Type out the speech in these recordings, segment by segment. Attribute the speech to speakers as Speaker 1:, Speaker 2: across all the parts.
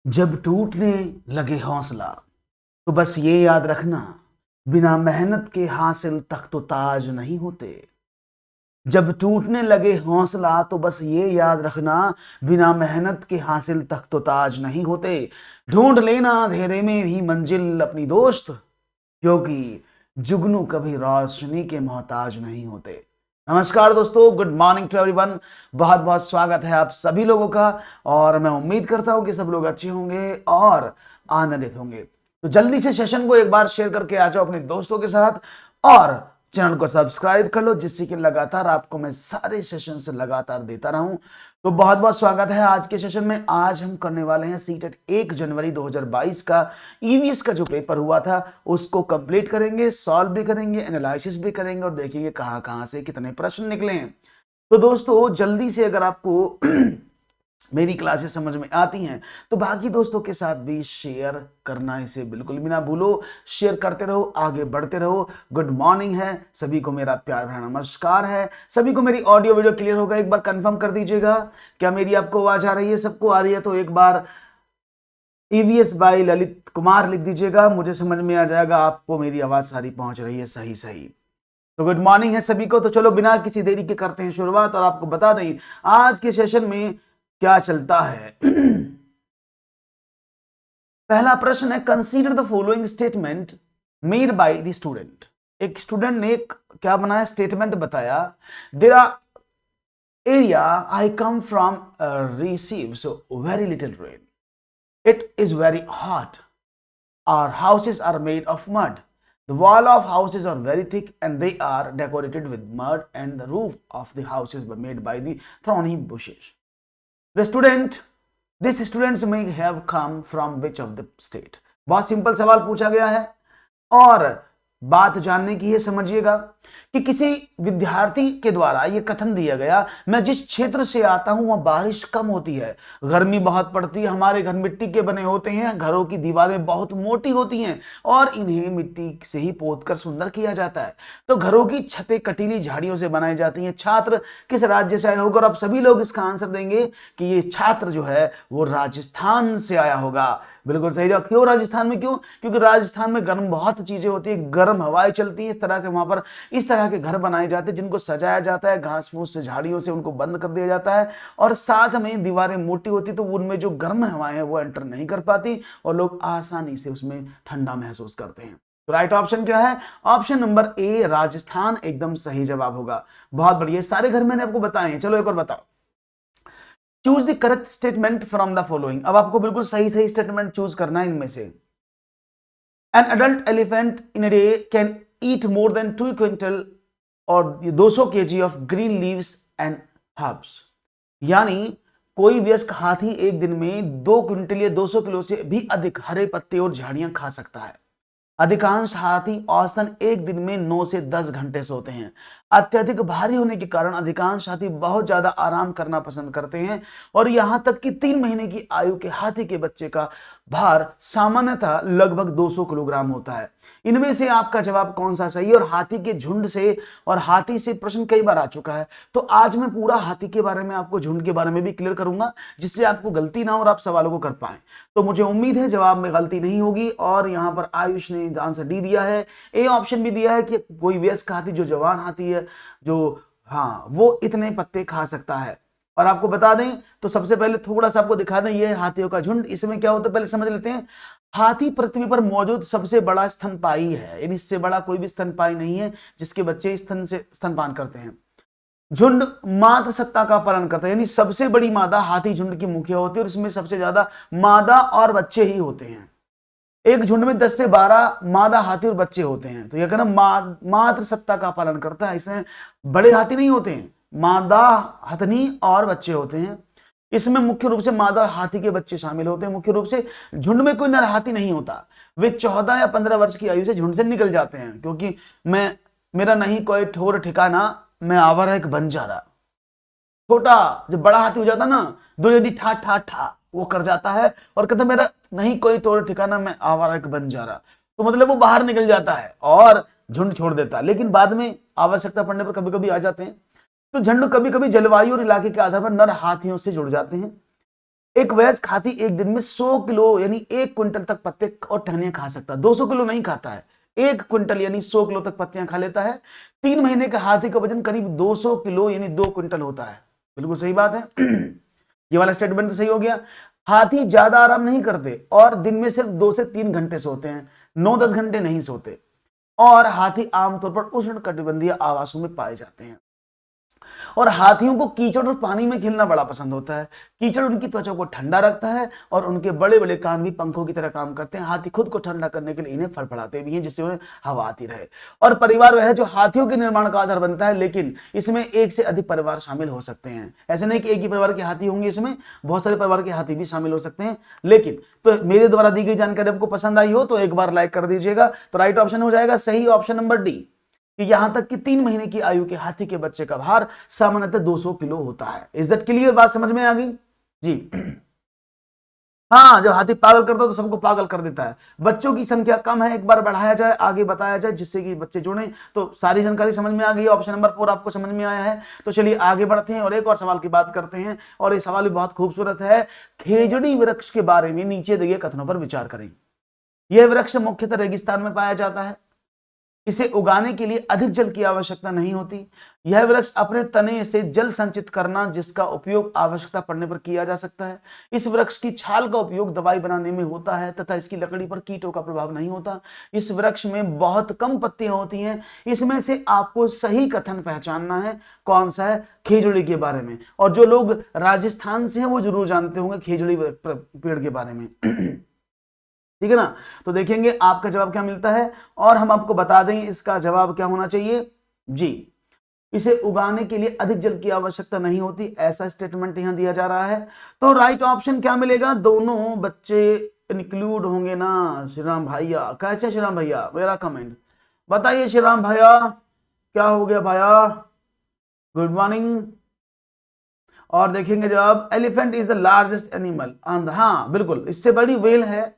Speaker 1: जब टूटने लगे हौसला तो बस ये याद रखना, बिना मेहनत के हासिल तक तो ताज नहीं होते। जब टूटने लगे हौसला तो बस ये याद रखना, बिना मेहनत के हासिल तक तो ताज नहीं होते। ढूंढ लेना अंधेरे में भी मंजिल अपनी दोस्त, क्योंकि जुगनू कभी रोशनी के मोहताज नहीं होते। नमस्कार दोस्तों, गुड मॉर्निंग टू एवरीवन। बहुत बहुत स्वागत है आप सभी लोगों का। और मैं उम्मीद करता हूं कि सब लोग अच्छे होंगे और आनंदित होंगे। तो जल्दी से सेशन को एक बार शेयर करके आ जाओ अपने दोस्तों के साथ, और चैनल को सब्सक्राइब कर लो, जिससे कि लगातार आपको मैं सारे सेशन से लगातार देता रहूं। तो बहुत बहुत स्वागत है आज के सेशन में। आज हम करने वाले हैं सीटेट 1 जनवरी 2022 का ईवीएस का जो पेपर हुआ था उसको कंप्लीट करेंगे, सॉल्व भी करेंगे, एनालिसिस भी करेंगे और देखेंगे कहां कहां से कितने प्रश्न निकले हैं। तो दोस्तों जल्दी से, अगर आपको मेरी क्लासेस समझ में आती हैं तो बाकी दोस्तों के साथ भी शेयर करना इसे बिल्कुल भी ना भूलो। शेयर करते रहो, आगे बढ़ते रहो। गुड मॉर्निंग है सभी को, मेरा प्यार भरा नमस्कार है सभी को। मेरी ऑडियो वीडियो क्लियर होगा, एक बार कंफर्म कर दीजिएगा। क्या मेरी आपको आवाज आ रही है? सबको आ रही है तो एक बार ईवीएस बाई ललित कुमार लिख दीजिएगा, मुझे समझ में आ जाएगा आपको मेरी आवाज सारी पहुंच रही है सही सही। तो गुड मॉर्निंग है सभी को। तो चलो बिना किसी देरी के करते हैं शुरुआत, और आपको बता दें आज के सेशन में क्या चलता है। पहला प्रश्न है, consider the following statement made by the student. एक स्टूडेंट ने क्या बनाया, स्टेटमेंट बताया। There are area I come from receives very little rain, it is very hot, our houses are made of mud, the wall of houses are very thick and they are decorated with mud, and the roof of the houses were made by the thorny bushes. The student, these students may have come from which of the state? बहुत simple सवाल पूछा गया है, और बात जानने की है, समझिएगा कि किसी विद्यार्थी के द्वारा यह कथन दिया गया, मैं जिस क्षेत्र से आता हूं वहां बारिश कम होती है, गर्मी बहुत पड़ती है, हमारे घर मिट्टी के बने होते हैं, घरों की दीवारें बहुत मोटी होती हैं और इन्हें मिट्टी से ही पोतकर सुंदर किया जाता है, तो घरों की छतें कटीली झाड़ियों से बनाई जाती हैं। छात्र किस राज्य से आया होगा? और आप सभी लोग इसका आंसर देंगे कि ये छात्र जो है वो राजस्थान से आया होगा। बिल्कुल सही जवाब। क्यों राजस्थान में? क्यों? क्योंकि राजस्थान में गर्म बहुत चीजें होती है, गर्म हवाएं चलती हैं, इस तरह से वहां पर इस तरह के घर बनाए जाते हैं जिनको सजाया जाता है, घास फूस से, झाड़ियों से उनको बंद कर दिया जाता है, और साथ में दीवारें मोटी होती तो उनमें जो गर्म हवाएं हैं वो एंटर नहीं कर पाती और लोग आसानी से उसमें ठंडा महसूस करते हैं। तो राइट ऑप्शन क्या है? ऑप्शन नंबर ए, राजस्थान, एकदम सही जवाब होगा। बहुत बढ़िया, सारे घर मैंने आपको बताए हैं। चलो एक और बताओ। Choose the correct statement from the following. अब आपको बिल्कुल सही सही स्टेटमेंट चूज करना है इनमें से। An adult elephant in a day can eat more than 2 quintal और 200 KG of green leaves and herbs. यानी कोई वयस्क हाथी एक दिन में 2 क्विंटल या 200 किलो से भी अधिक हरे पत्ते और झाड़ियां खा सकता है। अधिकांश हाथी औसतन एक दिन में 9 से 10 घंटे सोते हैं। अत्यधिक भारी होने के कारण अधिकांश हाथी बहुत ज्यादा आराम करना पसंद करते हैं, और यहां तक कि 3 महीने की आयु के हाथी के बच्चे का भार सामान्यतः लगभग 200 किलोग्राम होता है। इनमें से आपका जवाब कौन सा सही है? और हाथी के झुंड से और हाथी से प्रश्न कई बार आ चुका है, तो आज मैं पूरा हाथी के बारे में, आपको झुंड के बारे में भी क्लियर करूंगा, जिससे आपको गलती ना हो और आप सवालों को कर पाए। तो मुझे उम्मीद है जवाब में गलती नहीं होगी। और यहां पर आयुष ने आंसर डी दिया है, ए ऑप्शन भी दिया है कि कोई वयस्क हाथी, जो जवान हाथी है, जो हाँ वो इतने पत्ते खा सकता है। और आपको बता दें तो सबसे पहले थोड़ा सा आपको दिखा दें, ये है हाथियों का झुंड। इसमें क्या होता है पहले समझ लेते हैं। हाथी पृथ्वी पर मौजूद सबसे बड़ा स्तनपायी है, यानी इससे बड़ा कोई भी स्तनपायी नहीं है जिसके बच्चे स्तन से स्तनपान करते हैं। झुंड मातृ सत्ता का पालन करता है, यानी सबसे बड़ी मादा हाथी झुंड की मुखिया होती है और इसमें सबसे ज्यादा मादा और बच्चे ही होते हैं। एक झुंड में 10 से 12 मादा हाथी और बच्चे होते हैं। तो यह कहना मातृ सत्ता का पालन करता है। इसमें बड़े हाथी नहीं होते हैं, मादा हथनी और बच्चे होते हैं। इसमें मुख्य रूप से मादा हाथी के बच्चे शामिल होते हैं। मुख्य रूप से झुंड में कोई नर हाथी नहीं होता। वे 14 या 15 वर्ष की आयु से झुंड से निकल जाते हैं, क्योंकि मेरा नहीं कोई ठोर ठिकाना, मैं आवारा एक बंजारा। छोटा जब बड़ा हाथी हो जाता ना, दुर्योधन ठा ठा ठा वो कर जाता है और कहता मेरा नहीं कोई तोड़ ठिकाना, मैं आवारा एक बंजारा। तो मतलब वो बाहर निकल जाता है और झुंड छोड़ देता है, लेकिन बाद में आवश्यकता पड़ने पर कभी कभी आ जाते हैं। तो झुंड कभी कभी जलवायु और इलाके के आधार पर नर हाथियों से जुड़ जाते हैं। एक वयस्क हाथी एक दिन में 100 किलो यानी 1 क्विंटल तक पत्ते और टहनियां खा सकता है। 200 किलो नहीं खाता है, 1 क्विंटल यानी 100 किलो तक पत्तियां खा लेता है। 3 महीने का हाथी का वजन करीब 200 किलो यानी 2 क्विंटल होता है। बिल्कुल सही बात है। ये वाला स्टेटमेंट तो सही हो गया। हाथी ज्यादा आराम नहीं करते और दिन में सिर्फ 2 से 3 घंटे सोते हैं, 9-10 घंटे नहीं सोते। और हाथी आमतौर पर उष्णकटिबंधीय आवासों में पाए जाते हैं। और हाथियों को कीचड़ और पानी में खेलना बड़ा पसंद होता है। कीचड़ उनकी त्वचा को ठंडा रखता है और उनके बड़े बड़े कान भी पंखों की तरह काम करते हैं। हाथी खुद को ठंडा करने के लिए इन्हें फड़फड़ाते भी हैं, जिससे उन्हें हवा आती रहे। और परिवार वह है जो हाथियों के निर्माण का आधार बनता है, लेकिन इसमें एक से अधिक परिवार शामिल हो सकते हैं। ऐसे नहीं कि एक ही परिवार के हाथी होंगे, इसमें बहुत सारे परिवार के हाथी भी शामिल हो सकते हैं। लेकिन तो मेरे द्वारा दी गई जानकारी आपको पसंद आई हो तो एक बार लाइक कर दीजिएगा। तो राइट ऑप्शन हो जाएगा सही ऑप्शन नंबर डी, कि यहां तक कि 3 महीने की आयु के हाथी के बच्चे का भार सामान्यतः 200 किलो होता है। Is that clear? बात समझ में आ गई जी? हाँ, जब हाथी पागल करता है तो सबको पागल कर देता है। बच्चों की संख्या कम है, एक बार बढ़ाया जाए, आगे बताया जाए, जिससे कि बच्चे जुड़े। तो सारी जानकारी समझ में आ गई। ऑप्शन नंबर 4 आपको समझ में आया है। तो चलिए आगे बढ़ते हैं और एक और सवाल की बात करते हैं। और ये सवाल भी बहुत खूबसूरत है। खेजड़ी वृक्ष के बारे में नीचे दिए कथनों पर विचार करें। यह वृक्ष मुख्यतः रेगिस्तान में पाया जाता है। इसे उगाने के लिए अधिक जल की आवश्यकता नहीं होती। यह वृक्ष अपने तने से जल संचित करना, जिसका उपयोग आवश्यकता पड़ने पर किया जा सकता है। इस वृक्ष की छाल का उपयोग दवाई बनाने में होता है तथा इसकी लकड़ी पर कीटों का प्रभाव नहीं होता। इस वृक्ष में बहुत कम पत्तियां होती हैं। इसमें से आपको सही कथन पहचानना है। कौन सा है? खेजड़ी के बारे में। और जो लोग राजस्थान से हैं वो जरूर जानते होंगे खेजड़ी पेड़ के बारे में। ठीक है ना? तो देखेंगे आपका जवाब क्या मिलता है और हम आपको बता दें इसका जवाब क्या होना चाहिए जी। इसे उगाने के लिए अधिक जल की आवश्यकता नहीं होती, ऐसा स्टेटमेंट यहां दिया जा रहा है। तो राइट ऑप्शन क्या मिलेगा? दोनों बच्चे इंक्लूड होंगे ना। श्रीराम भैया, कैसे श्रीराम भैया? मेरा कमेंट बताइए। श्रीराम भैया क्या हो गया भैया? Good morning. और देखेंगे जवाब, elephant is the largest animal on the, हाँ बिल्कुल, इससे बड़ी व्हेल है,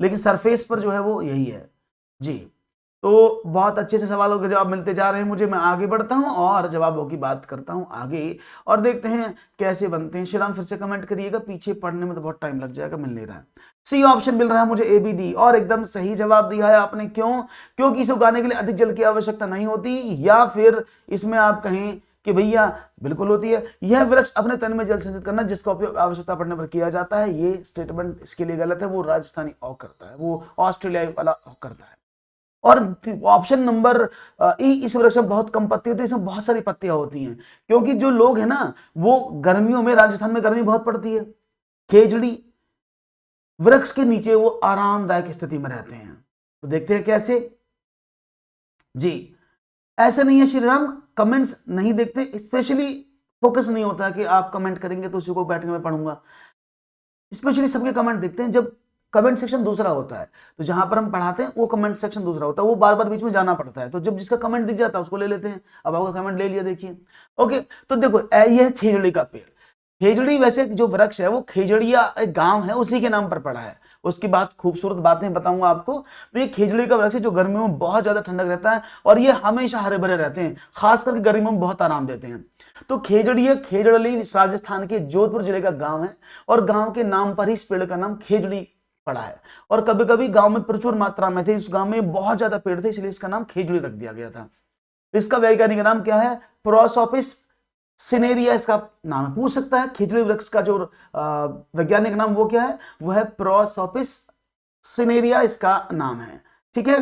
Speaker 1: लेकिन सरफेस पर जो है वो यही है जी। तो बहुत अच्छे से सवालों के जवाब मिलते जा रहे हैं मुझे। मैं आगे बढ़ता हूं और जवाबों की बात करता हूं आगे और देखते हैं कैसे बनते हैं। श्रीराम फिर से कमेंट करिएगा, पीछे पढ़ने में तो बहुत टाइम लग जाएगा, मिल नहीं रहा है। सी ऑप्शन मिल रहा है मुझे, ABD, और एकदम सही जवाब दिया है आपने। क्यों? क्योंकि इसे उगाने के लिए अधिक जल की आवश्यकता नहीं होती, या फिर इसमें आप कहें कि भैया बिल्कुल होती है। यह वृक्ष अपने तन में जल संचित करना, जिसका उपयोग आवश्यकता पड़ने पर किया जाता है। ये स्टेटमेंट इसके लिए गलत है, वो राजस्थानी ऑक करता है, वो ऑस्ट्रेलिया वाला ऑक करता है। और ऑप्शन नंबर ई, इस वृक्ष में बहुत कम पत्ती होती है, इसमें बहुत सारी पत्तियां होती हैं। क्योंकि जो लोग हैं ना, वो गर्मियों में, राजस्थान में गर्मी बहुत पड़ती है, खेजड़ी वृक्ष के नीचे वो आरामदायक स्थिति में रहते हैं। तो देखते हैं कैसे जी। ऐसा नहीं है श्रीराम, कमेंट्स नहीं देखते, स्पेशली फोकस नहीं होता कि आप कमेंट करेंगे तो उसी को बैठ के मैं पढ़ूंगा। स्पेशली सबके कमेंट देखते हैं। जब कमेंट सेक्शन दूसरा होता है तो जहां पर हम पढ़ाते हैं वो कमेंट सेक्शन दूसरा होता है, वो बार बार बीच में जाना पड़ता है। तो जब जिसका कमेंट दिख जाता है उसको ले लेते हैं। अब आपका कमेंट ले लिया, देखिए। ओके, तो देखो यह खेजड़ी का पेड़। खेजड़ी वैसे जो वृक्ष है वो खेजड़िया एक गांव है, उसी के नाम पर पड़ा है। उसकी बात खूबसूरत बातें बताऊंगा आपको। तो ये खेजड़ी का वृक्ष है जो गर्मियों में बहुत ज्यादा ठंडक रहता है और ये हमेशा हरे भरे रहते हैं, खास करके गर्मियों में बहुत आराम देते हैं। तो खेजड़ी, खेजड़ली राजस्थान के जोधपुर जिले का गांव है और गांव के नाम पर ही इस पेड़ का नाम खेजड़ी पड़ा है। और कभी कभी गांव में प्रचुर मात्रा में थे, इस गांव में बहुत ज्यादा पेड़ थे, इसलिए इसका नाम खेजड़ी रख दिया गया था। इसका वैज्ञानिक नाम क्या है? प्रोसोपिस सिनेरिया इसका नाम है। पूछ सकता है खेजड़ी वृक्ष का जो वैज्ञानिक नाम वो क्या है? वो है प्रोसोपिस सिनेरिया, इसका नाम है। ठीक है,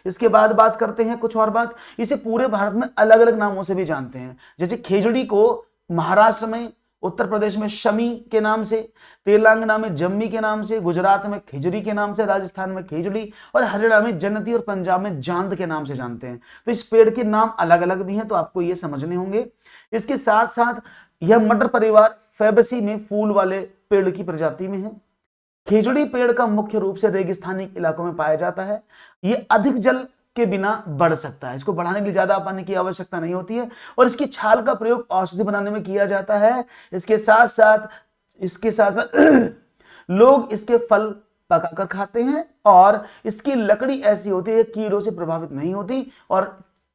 Speaker 1: इसके बाद बात करते हैं कुछ और बात। इसे पूरे भारत में अलग अलग नामों से भी जानते हैं। जैसे खेजड़ी को महाराष्ट्र में, उत्तर प्रदेश में शमी के नाम से, तेलंगाना में जम्मी के नाम से, गुजरात में खिजड़ी के नाम से, राजस्थान में खेजड़ी, और हरियाणा में जन्नती और पंजाब में जांद के नाम से जानते हैं। तो इस पेड़ के नाम अलग अलग भी हैं, तो आपको ये समझने होंगे। इसके साथ साथ यह मटर परिवार फैबेसी में फूल वाले पेड़ की प्रजाति में है। खेजड़ी पेड़ का मुख्य रूप से रेगिस्तानी इलाकों में पाया जाता है। यह अधिक जल के बिना बढ़ सकता है, इसको बढ़ाने के लिए ज्यादा पानी की आवश्यकता नहीं होती है, और इसकी छाल का प्रयोग औषधि बनाने में किया जाता है। इसके साथ साथ लोग इसके फल पकाकर खाते हैं, और इसकी लकड़ी ऐसी होती है कीड़ों से प्रभावित नहीं होती, और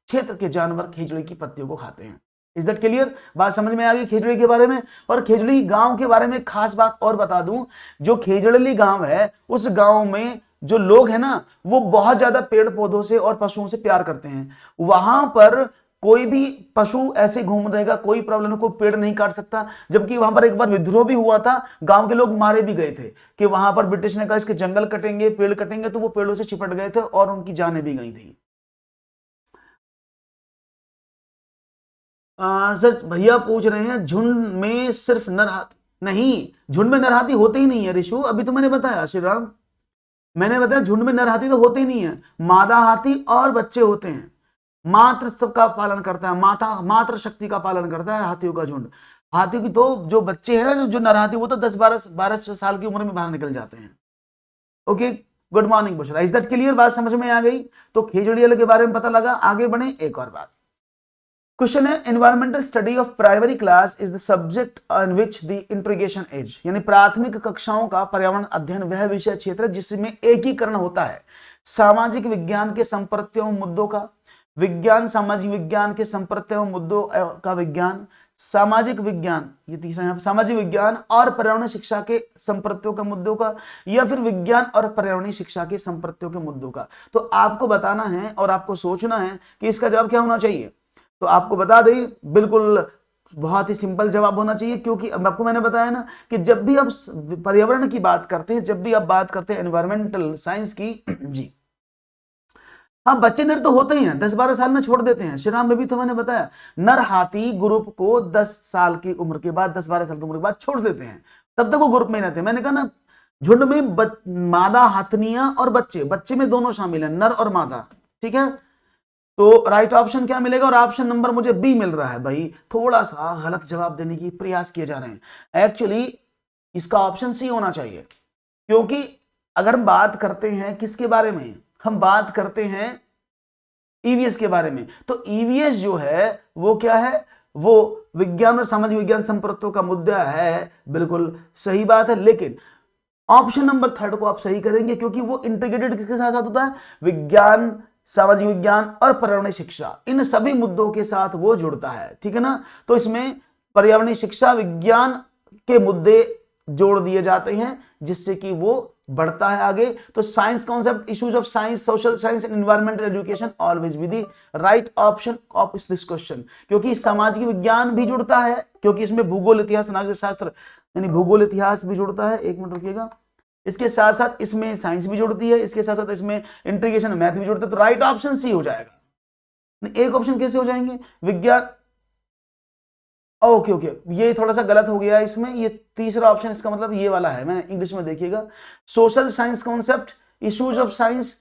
Speaker 1: क्षेत्र के जानवर खेजड़ी की पत्तियों को खाते हैं। Is that clear? बात समझ में आ गई खेजड़ी के बारे में। और खेजड़ी गांव के बारे में एक खास बात और बता दूं, जो खेजड़ली गांव है उस गांव में जो लोग हैं ना वो बहुत ज्यादा पेड़ पौधों से और पशुओं से प्यार करते हैं। वहां पर कोई भी पशु ऐसे घूम रहेगा, कोई प्रॉब्लम, कोई पेड़ नहीं काट सकता। जबकि वहां पर एक बार विद्रोह भी हुआ था, गांव के लोग मारे भी गए थे कि वहां पर ब्रिटिश ने कहा इसके जंगल कटेंगे, पेड़ कटेंगे, तो वो पेड़ों से चिपट गए थे और उनकी जानें भी गई थी। सर भैया पूछ रहे हैं झुंड में सिर्फ नर हाथी? नहीं, झुंड में नर हाथी होते ही नहीं है रिशु, अभी तो मैंने बताया श्री राम, मैंने बताया झुंड में नर हाथी तो होते ही नहीं है, मादा हाथी और बच्चे होते हैं। मात्र सबका पालन करता है, माता मात्र शक्ति का पालन करता है हाथियों का झुंड। हाथी की तो जो बच्चे हैं ना, जो नर हाथी, वो तो 10-12 साल की उम्र में बाहर निकल जाते हैं। Okay, good morning Bushra, is that clear? बात समझ में आ गई? तो खेजड़ियल के बारे में पता लगा। आगे बढ़े, एक और बात क्वेश्चन है, environmental study of primary class is the subject on which the integration as, यानी प्राथमिक कक्षाओं का पर्यावरण अध्ययन वह विषय क्षेत्र जिसमें एकीकरण होता है सामाजिक विज्ञान के संप्रत्य एवं मुद्दों का, विज्ञान सामाजिक विज्ञान के संप्रत्य एवं मुद्दों का विज्ञान, सामाजिक विज्ञान, ये तीसरा यहाँ सामाजिक विज्ञान और पर्यावरण शिक्षा के संप्रत्यों का मुद्दों का, या फिर विज्ञान और पर्यावरणीय शिक्षा के संप्रत्यों के मुद्दों का। तो आपको बताना है और आपको सोचना है कि इसका जवाब क्या होना चाहिए। तो आपको बता दें, बिल्कुल बहुत ही सिंपल जवाब होना चाहिए, क्योंकि अब आपको मैंने बताया ना कि जब भी आप पर्यावरण की बात करते हैं, जब भी आप बात करते हैं एनवायरमेंटल साइंस की जी, हाँ बच्चे नर तो होते ही हैं, 10-12 साल में छोड़ देते हैं। श्रीराम में भी तो मैंने बताया, नर हाथी ग्रुप को 10 साल की उम्र के बाद, 10-12 साल की उम्र के बाद छोड़ देते हैं, तब तक वो ग्रुप में रहते हैं। मैंने कहा ना, झुंड में मादा हाथनियां और बच्चे, बच्चे में दोनों शामिल हैं, नर और मादा, ठीक है। तो राइट ऑप्शन क्या मिलेगा? और ऑप्शन नंबर मुझे बी मिल रहा है भाई, थोड़ा सा गलत जवाब देने की प्रयास किए जा रहे हैं। एक्चुअली इसका ऑप्शन सी होना चाहिए, क्योंकि अगर हम बात करते हैं किसके बारे में, हम बात करते हैं ईवीएस के बारे में, तो ईवीएस जो है वो क्या है, वो विज्ञान और सामाजिक विज्ञान संप्रत्यों का मुद्दा है। बिल्कुल सही बात है, लेकिन ऑप्शन नंबर थर्ड को आप सही करेंगे, क्योंकि वो इंटीग्रेटेड किसके साथ साथ होता है, विज्ञान सामाजिक विज्ञान और पर्यावरणीय शिक्षा, इन सभी मुद्दों के साथ वो जुड़ता है, ठीक है ना। तो इसमें पर्यावरणीय शिक्षा, विज्ञान के मुद्दे जोड़ दिए जाते हैं, जिससे कि वो बढ़ता है आगे। तो science concept, issues of science, social science and environmental education always be the right option of this question, क्योंकि सामाजिक विज्ञान भी जुड़ता है, क्योंकि इसमें भूगोल, इतिहास, नागरिक शास्त्र यानी भूगोल इतिहास भी जुड़ता है। एक मिनट रुकिएगा, इसके साथ साथ इसमें साइंस भी जुड़ती है, इसके साथ साथ इसमें इंटीग्रेशन मैथ भी जुड़ता है। तो राइट ऑप्शन सी हो जाएगा। एक ऑप्शन कैसे हो जाएंगे, विज्ञान, ओके ओके, ये थोड़ा सा गलत हो गया इसमें, ये तीसरा ऑप्शन इसका मतलब ये वाला है, मैंने इंग्लिश में देखिएगा, social science concept, issues of science,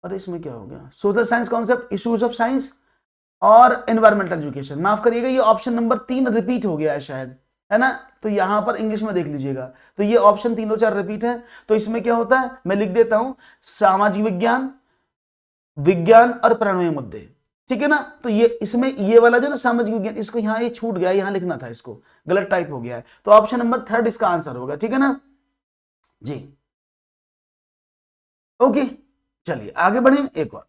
Speaker 1: अरे इसमें क्या हो गया, social science concept, issues of science और एनवायरमेंटल एजुकेशन, माफ करिएगा ये ऑप्शन नंबर 3 रिपीट हो गया है शायद, है ना। तो यहां पर इंग्लिश में देख लीजिएगा, तो ये ऑप्शन 3 और 4 रिपीट है। तो इसमें क्या होता है, मैं लिख देता हूं, सामाजिक विज्ञान, विज्ञान और पर्यावरणीय मुद्दे, ठीक है ना। तो ये इसमें ये वाला जो ना सामाजिक विज्ञान, इसको यहां ये छूट गया, यहां लिखना था, इसको गलत टाइप हो गया है। तो ऑप्शन नंबर 3 इसका आंसर होगा, ठीक है ना जी। ओके, चलिए आगे बढ़े। एक और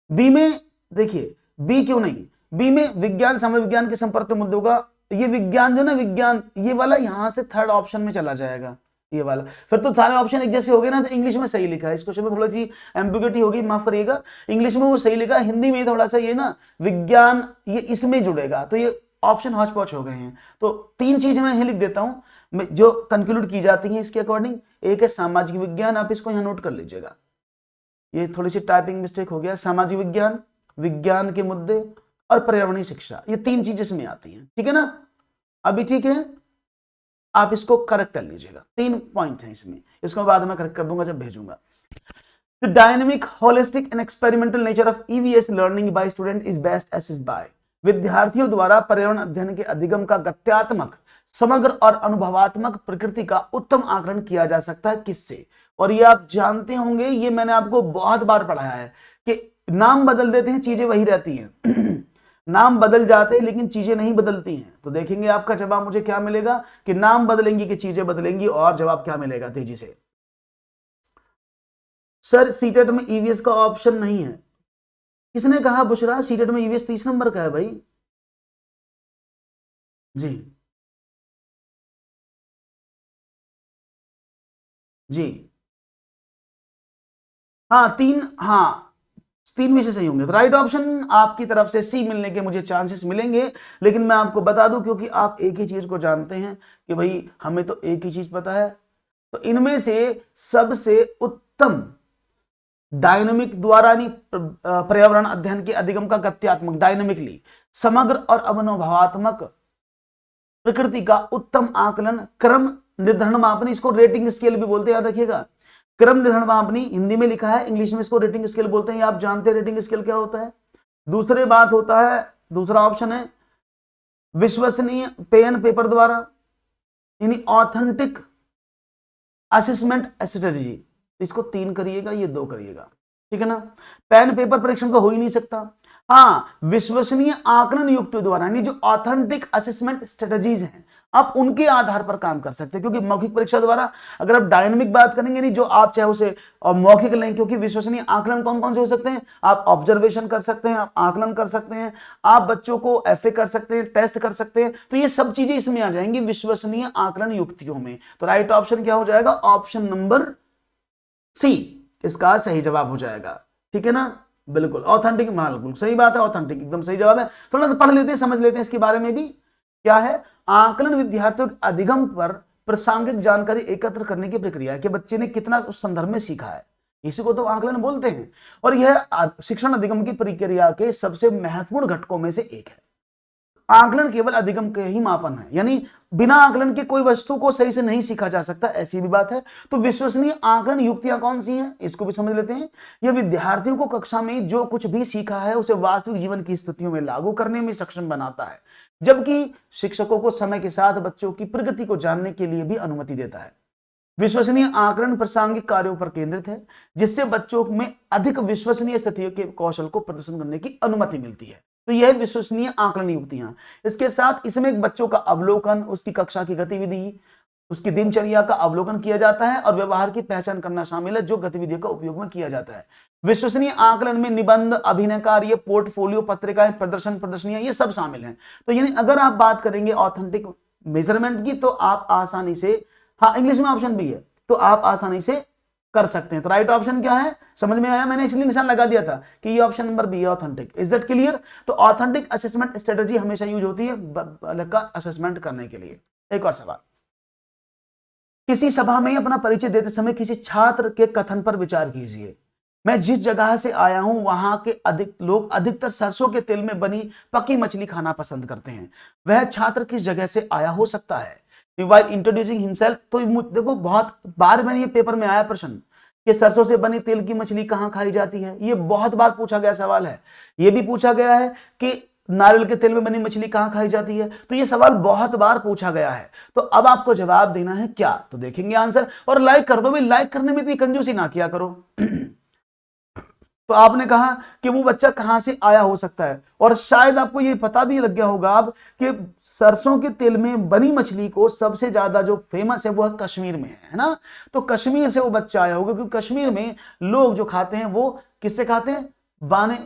Speaker 1: बी में देखिए, बी क्यों नहीं, बी में विज्ञान सामाजिक विज्ञान के संपर्क मुद्दों का, ये विज्ञान जो ना, विज्ञान ये वाला यहां से थर्ड ऑप्शन में चला जाएगा, ये वाला। फिर तो सारे ऑप्शन एक जैसे हो गए ना, तो इंग्लिश में सही लिखा है, इस क्वेश्चन में थोड़ी सी एम्बिग्यूटी होगी, माफ करिएगा। इंग्लिश में वो सही लिखा, हिंदी में थोड़ा सा ये ना विज्ञान ये इसमें जुड़ेगा, तो ये ऑप्शन हॉच पॉच हो गए हैं। तो 3 चीजें मैं यहीं लिख देता हूं जो कंक्लूड की जाती हैं इसके अकॉर्डिंग। एक है सामाजिक विज्ञान, आप इसको यहां नोट कर लीजिएगा, ये थोड़ी सी टाइपिंग मिस्टेक हो गया, सामाजिक विज्ञान, विज्ञान के मुद्दे और पर्यावरणीय शिक्षा, ये 3 चीजें इसमें आती हैं, ठीक है ना। अभी ठीक है, आप इसको करेक्ट कर लीजिएगा, 3 पॉइंट हैं इसमें, इसको बाद में करेक्ट कर दूंगा जब भेजूंगा। The dynamic, holistic and experimental nature of EVS learning by student is best assessed by, विद्यार्थियों द्वारा पर्यावरण अध्ययन के अधिगम का गत्यात्मक, समग्र और अनुभवात्मक प्रकृति का उत्तम आकलन किया जा सकता है किससे। और ये आप जानते होंगे, ये मैंने आपको बहुत बार पढ़ाया है कि नाम बदल देते हैं, चीजें वही रहती हैं नाम बदल जाते हैं लेकिन चीजें नहीं बदलती हैं। तो देखेंगे आपका जवाब मुझे क्या मिलेगा, कि नाम बदलेंगी कि चीजें बदलेंगी, और जवाब क्या मिलेगा तेजी से। सर सीटेट में ईवीएस का ऑप्शन नहीं है, किसने कहा बुशरा सीटेट में ईवीएस 30 नंबर का है भाई? जी जी हाँ तीन, हाँ तीन में से सही होंगे, तो राइट ऑप्शन आपकी तरफ से सी मिलने के मुझे चांसेस मिलेंगे। लेकिन मैं आपको बता दूं, क्योंकि आप एक ही चीज को जानते हैं कि भाई हमें तो एक ही चीज पता है, तो इनमें से सबसे उत्तम डायनामिक द्वारा नहीं, पर्यावरण अध्ययन के अधिगम का गत्यात्मक डायनामिकली समग्र और अनुभवात्मक प्रकृति का उत्तम आकलन क्रम निर्धारण मापनी, इसको रेटिंग स्केल भी बोलते हैं, याद रखिएगा। क्रम निर्धारण मापनी हिंदी में लिखा है, इंग्लिश में इसको रेटिंग स्केल बोलते हैं, आप जानते हैं रेटिंग स्केल क्या होता है। दूसरी बात होता है, दूसरा ऑप्शन है विश्वसनीय पेन पेपर द्वारा, यानी ऑथेंटिक असेसमेंट स्ट्रेटजी, इसको 3 करिएगा, ये 2 करिएगा, ठीक है ना। पेन पेपर परीक्षण तो हो ही नहीं सकता। हाँ, विश्वसनीय आकलन युक्तियों द्वारा, यानी जो ऑथेंटिक असेसमेंट स्ट्रेटजीज हैं, आप उनके आधार पर काम कर सकते हैं, क्योंकि मौखिक परीक्षा द्वारा अगर आप डायनामिक बात करेंगे, नहीं जो आप चाहे उसे मौखिक लें, क्योंकि विश्वसनीय आकलन कौन कौन से हो सकते हैं, आप ऑब्जर्वेशन कर सकते हैं, आप आकलन कर सकते हैं, आप बच्चों को एफए कर सकते हैं, टेस्ट कर सकते हैं, तो ये सब चीजें इसमें आ जाएंगी विश्वसनीय आकलन युक्तियों में। तो राइट ऑप्शन क्या हो जाएगा, ऑप्शन नंबर सी इसका सही जवाब हो जाएगा, ठीक है ना। बिल्कुल ऑथेंटिक, बिल्कुल सही बात है, ऑथेंटिक एकदम सही जवाब है। थोड़ा सा पढ़ लेते हैं, समझ लेते हैं इसके बारे में भी क्या है। आकलन विद्यार्थियों के अधिगम पर प्रासंगिक जानकारी एकत्र करने की प्रक्रिया है, कि बच्चे ने कितना उस संदर्भ में सीखा है, इसी को तो आकलन बोलते हैं। और यह शिक्षण अधिगम की प्रक्रिया के सबसे महत्वपूर्ण घटकों में से एक है। आकलन केवल अधिगम के ही मापन है, यानी बिना आकलन के कोई वस्तु को सही से नहीं सीखा जा सकता, ऐसी भी बात है। तो विश्वसनीय आकलन युक्तियां कौन सी हैं, इसको भी समझ लेते हैं। यह विद्यार्थियों को कक्षा में जो कुछ भी सीखा है उसे वास्तविक जीवन की स्थितियों में लागू करने में सक्षम बनाता है, जबकि शिक्षकों को समय के साथ बच्चों की प्रगति को जानने के लिए भी अनुमति देता है। विश्वसनीय आकलन प्रासंगिक कार्यों पर केंद्रित है, जिससे बच्चों में अधिक विश्वसनीय स्थितियों के कौशल को प्रदर्शन करने की अनुमति मिलती है। तो यह विश्वसनीय आकलन युक्तियां। इसके साथ इसमें एक बच्चों का अवलोकन, उसकी कक्षा की गतिविधि, उसकी दिनचर्या का अवलोकन किया जाता है, और व्यवहार की पहचान करना शामिल है जो गतिविधियों का उपयोग में किया जाता है। विश्वसनीय आकलन में निबंध, अभिनय कार्य, पोर्टफोलियो, पत्रिकाएं, प्रदर्शन, प्रदर्शनियां, ये सब शामिल हैं। तो यानी अगर आप बात करेंगे ऑथेंटिक मेजरमेंट की, तो आप आसानी से, हाँ इंग्लिश में ऑप्शन भी है, तो आप आसानी से कर सकते हैं। तो राइट ऑप्शन क्या है, समझ में आया, मैंने इसलिए निशान लगा दिया था कि ये ऑप्शन नंबर बी है, ऑथेंटिक। Is that clear. तो ऑथेंटिक असेसमेंट स्ट्रेटजी हमेशा यूज होती है बालक का असेसमेंट करने के लिए। एक और सवाल, किसी सभा में अपना परिचय देते समय किसी छात्र के कथन पर विचार कीजिए। मैं जिस जगह से आया हूं वहां के लोग अधिकतर सरसों के तेल में बनी पकी मछली खाना पसंद करते हैं। वह छात्र किस जगह से आया हो सकता है। While इंट्रोड्यूसिंग हिमसेल्फ, तो देखो बहुत बार मैंने ये पेपर में आया प्रश्न कि सरसों से बनी तेल की मछली कहां खाई जाती है, ये बहुत बार पूछा गया सवाल है। ये भी पूछा गया है कि नारियल के तेल में बनी मछली कहां खाई जाती है, तो ये सवाल बहुत बार पूछा गया है। तो अब आपको जवाब देना है क्या, तो देखेंगे आंसर, और लाइक कर दो भाई, लाइक करने में इतनी कंजूसी ना किया करो। तो आपने कहा कि वो बच्चा कहां से आया हो सकता है, और शायद आपको ये पता भी लग गया होगा अब कि सरसों के तेल में बनी मछली को सबसे ज्यादा जो फेमस है वो कश्मीर में है ना। तो कश्मीर से वो बच्चा आया होगा, क्योंकि कश्मीर में लोग जो खाते हैं वो किससे खाते हैं,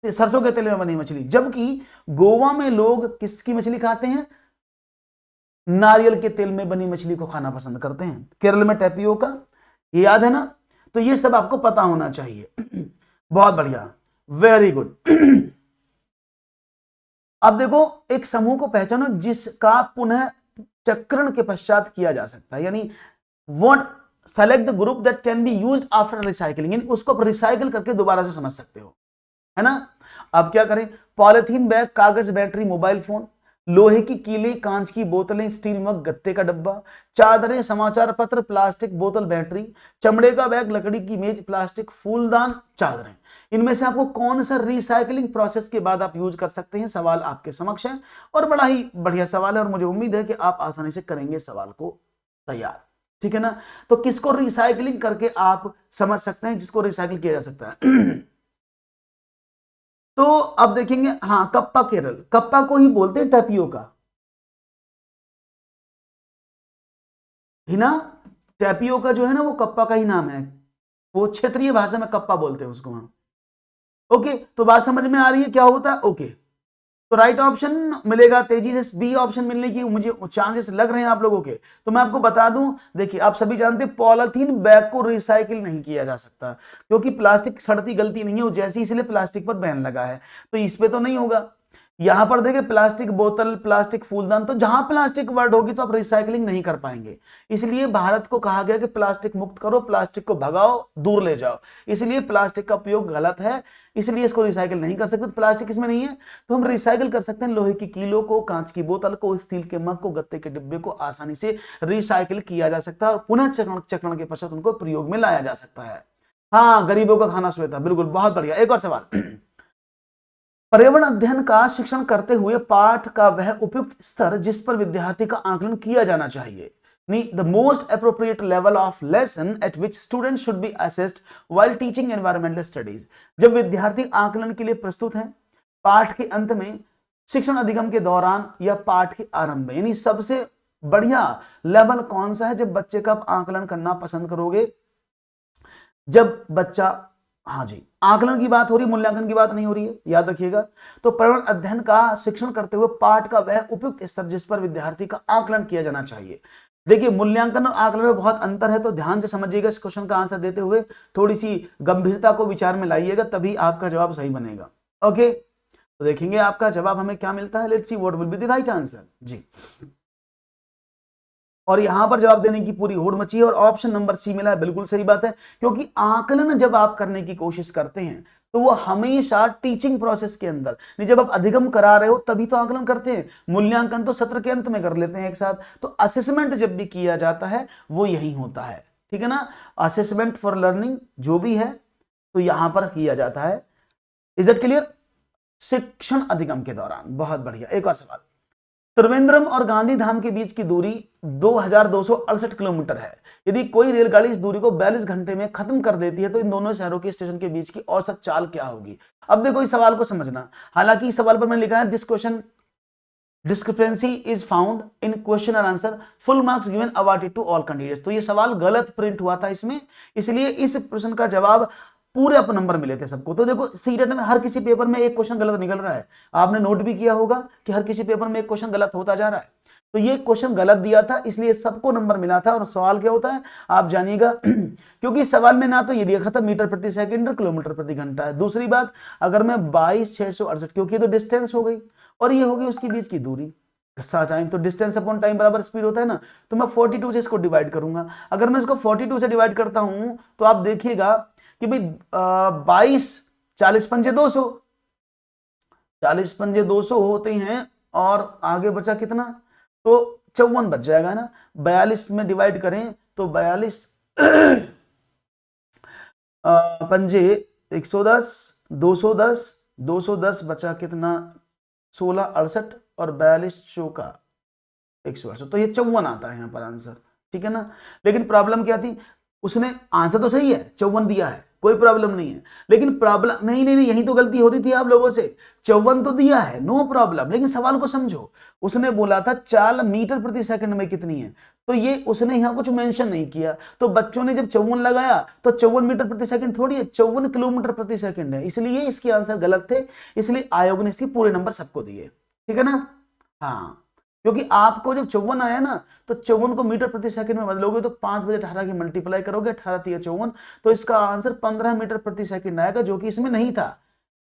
Speaker 1: सरसों के तेल में बनी मछली, जबकि गोवा में लोग किसकी मछली खाते हैं, नारियल के तेल में बनी मछली को खाना पसंद करते हैं। केरल में टैपियोका, ये याद है ना। तो ये सब आपको पता होना चाहिए। बहुत बढ़िया, वेरी गुड। अब देखो, एक समूह को पहचानो जिसका पुनः चक्रण के पश्चात किया जा सकता है, यानी what select the group that can be used after recycling, यानी उसको रिसाइकल करके दोबारा से समझ सकते हो, है ना। अब क्या करें, पॉलिथीन बैग, कागज, बैटरी, मोबाइल फोन, लोहे की कीलें, कांच की बोतलें, स्टील मग, गत्ते का डब्बा, चादरें, समाचार पत्र, प्लास्टिक बोतल, बैटरी, चमड़े का बैग, लकड़ी की मेज, प्लास्टिक फूलदान, चादरें, इनमें से आपको कौन सा रिसाइकलिंग प्रोसेस के बाद आप यूज कर सकते हैं। सवाल आपके समक्ष है, और बड़ा ही बढ़िया सवाल है, और मुझे उम्मीद है कि आप आसानी से करेंगे सवाल को तैयार, ठीक है ना। तो किसको रिसाइकलिंग करके आप समझ सकते हैं, जिसको रिसाइकिल किया जा सकता है। तो अब देखेंगे, हाँ कप्पा, केरल कप्पा को ही बोलते हैं टैपियोका, है ना। टैपियोका जो है ना वो कप्पा का ही नाम है, वो क्षेत्रीय भाषा में कप्पा बोलते हैं उसको वहां। ओके, तो बात समझ में आ रही है क्या होता है? ओके, तो राइट ऑप्शन मिलेगा तेजी से, बी ऑप्शन मिलने की मुझे चांसेस लग रहे हैं आप लोगों के। तो मैं आपको बता दूं, देखिए आप सभी जानते हैं पॉलीथीन बैग को रिसाइकिल नहीं किया जा सकता, क्योंकि प्लास्टिक सड़ती गलती नहीं है वो जैसी, इसलिए प्लास्टिक पर बैन लगा है, तो इस पे तो नहीं होगा। यहां पर देखिए प्लास्टिक बोतल, प्लास्टिक फूलदान, तो जहां प्लास्टिक वर्ड होगी तो आप रिसाइकलिंग नहीं कर पाएंगे। इसलिए भारत को कहा गया कि प्लास्टिक मुक्त करो, प्लास्टिक को भगाओ, दूर ले जाओ। इसलिए प्लास्टिक का उपयोग गलत है, इसलिए इसको रिसाइकिल नहीं कर सकते। तो प्लास्टिक इसमें नहीं है, तो हम रिसाइकिल कर सकते हैं लोहे की कीलों को, कांच की बोतल को, स्टील के मग को, गत्ते के डिब्बे को आसानी से रिसाइकिल किया जा सकता है और पुनः चक्रण के पश्चात उनको प्रयोग में लाया जा सकता है। हाँ, गरीबों का खाना श्वेता, बिल्कुल, बहुत बढ़िया। एक और सवाल, पर्यावरण अध्ययन का शिक्षण करते हुए पाठ का वह उपयुक्त स्तर जिस पर विद्यार्थी का आकलन किया जाना चाहिए, the most appropriate level of lesson eight which student should be assessed while teaching environmental studies. जब विद्यार्थी आकलन के लिए प्रस्तुत हैं, पाठ के अंत में, शिक्षण अधिगम के दौरान या पाठ के आरंभ में, यानी सबसे बढ़िया लेवल कौन सा है जब बच्चे का आप आकलन करना पसंद करोगे? जब बच्चा, हाँ जी, आकलन की बात हो रही, मूल्यांकन की बात नहीं हो रही है, याद रखिएगा। तो पर्यावरण अध्ययन का शिक्षण करते हुए पाठ का वह उपयुक्त स्तर जिस पर विद्यार्थी का आकलन किया जाना चाहिए। देखिए मूल्यांकन और आकलन में बहुत अंतर है, तो ध्यान से समझिएगा। इस क्वेश्चन का आंसर देते हुए थोड़ी सी गंभीरता को विचार में लाइएगा, तभी आपका जवाब सही बनेगा। ओके, तो देखेंगे आपका जवाब हमें क्या मिलता है। Let's see what will be the right answer जी। और यहां पर जवाब देने की पूरी होड़ मची है और ऑप्शन नंबर सी मिला है, बिल्कुल सही बात है। क्योंकि आकलन जब आप करने की कोशिश करते हैं तो वो हमेशा टीचिंग प्रोसेस के अंदर नहीं, जब आप अधिगम करा रहे हो तभी तो आकलन करते हैं। मूल्यांकन तो सत्र के अंत में कर लेते हैं एक साथ। तो असेसमेंट जब भी किया जाता है वो यही होता है, ठीक है ना। असेसमेंट फॉर लर्निंग जो भी है तो यहां पर किया जाता है। Is it clear? शिक्षण अधिगम के दौरान। बहुत बढ़िया। एक और सवाल, त्रिवेंद्रम और गांधीधाम के बीच की दूरी 2268 किलोमीटर है। यदि कोई रेलगाड़ी इस दूरी को 42 घंटे में खत्म कर देती है तो इन दोनों शहरों के स्टेशन के बीच की औसत चाल क्या होगी? अब देखो इस सवाल को समझना, हालांकि इस सवाल पर मैंने लिखा है this question discrepancy is found in question और answer, full marks given awarded to all candidates. तो ये सवाल गलत प्रिंट हुआ था इसमें, इसलिए इस प्रश्न का जवाब पूरे अप नंबर मिले थे सबको। तो देखो सीटेट में हर किसी पेपर में एक क्वेश्चन गलत निकल रहा है, आपने नोट भी किया होगा कि हर किसी पेपर में एक क्वेश्चन गलत होता जा रहा है। तो ये क्वेश्चन गलत दिया था इसलिए सबको नंबर मिला था। और सवाल क्या होता है आप जानिएगा क्योंकि सवाल में ना तो ये दिया था मीटर प्रति सेकंड और किलोमीटर प्रति घंटा है। दूसरी बात, अगर मैं 22,668, क्योंकि तो डिस्टेंस हो गई और ये होगी उसके बीच की दूरी टाइम, तो डिस्टेंस अपॉन टाइम बराबर स्पीड होता है ना, तो मैं 42 से इसको डिवाइड करूंगा। अगर मैं इसको 42 से डिवाइड करता हूं तो आप देखिएगा कि भाई 22, 40 पंजे 200, 40 पंजे 200 होते हैं और आगे बचा कितना, तो 54 बच जाएगा ना। 42 में डिवाइड करें तो 42 पंजे 110, 210, 210 बचा कितना 16, 68 और 42 चौका 168, तो ये 54 आता है यहाँ पर आंसर, ठीक है ना। लेकिन प्रॉब्लम क्या थी, उसने आंसर तो सही है 54 दिया है, कोई प्रॉब्लम नहीं है, लेकिन प्रॉब्लम नहीं नहीं नहीं यही तो गलती हो रही थी आप लोगों से। 54 तो दिया है, नो प्रॉब्लम, लेकिन सवाल को समझो। उसने बोला था चाल मीटर प्रति सेकंड में कितनी है, तो ये उसने यहाँ कुछ मेंशन नहीं किया। तो बच्चों ने जब 54 लगाया तो 54 मीटर प्रति सेकंड थोड़ी है, 54 किलोमीटर प्रति सेकंड है, इसलिए इसके आंसर गलत थे। इसलिए आयोग ने इसके पूरे नंबर सबको दिए, ठीक है ना। हाँ, क्योंकि आपको जब 54 आया ना तो 54 को मीटर प्रति सेकंड में बदलोगे तो 5 बजे 18 की मल्टीप्लाई करोगे, 18 3 54, तो इसका आंसर 15 मीटर प्रति सेकंड आएगा, जो कि इसमें नहीं था,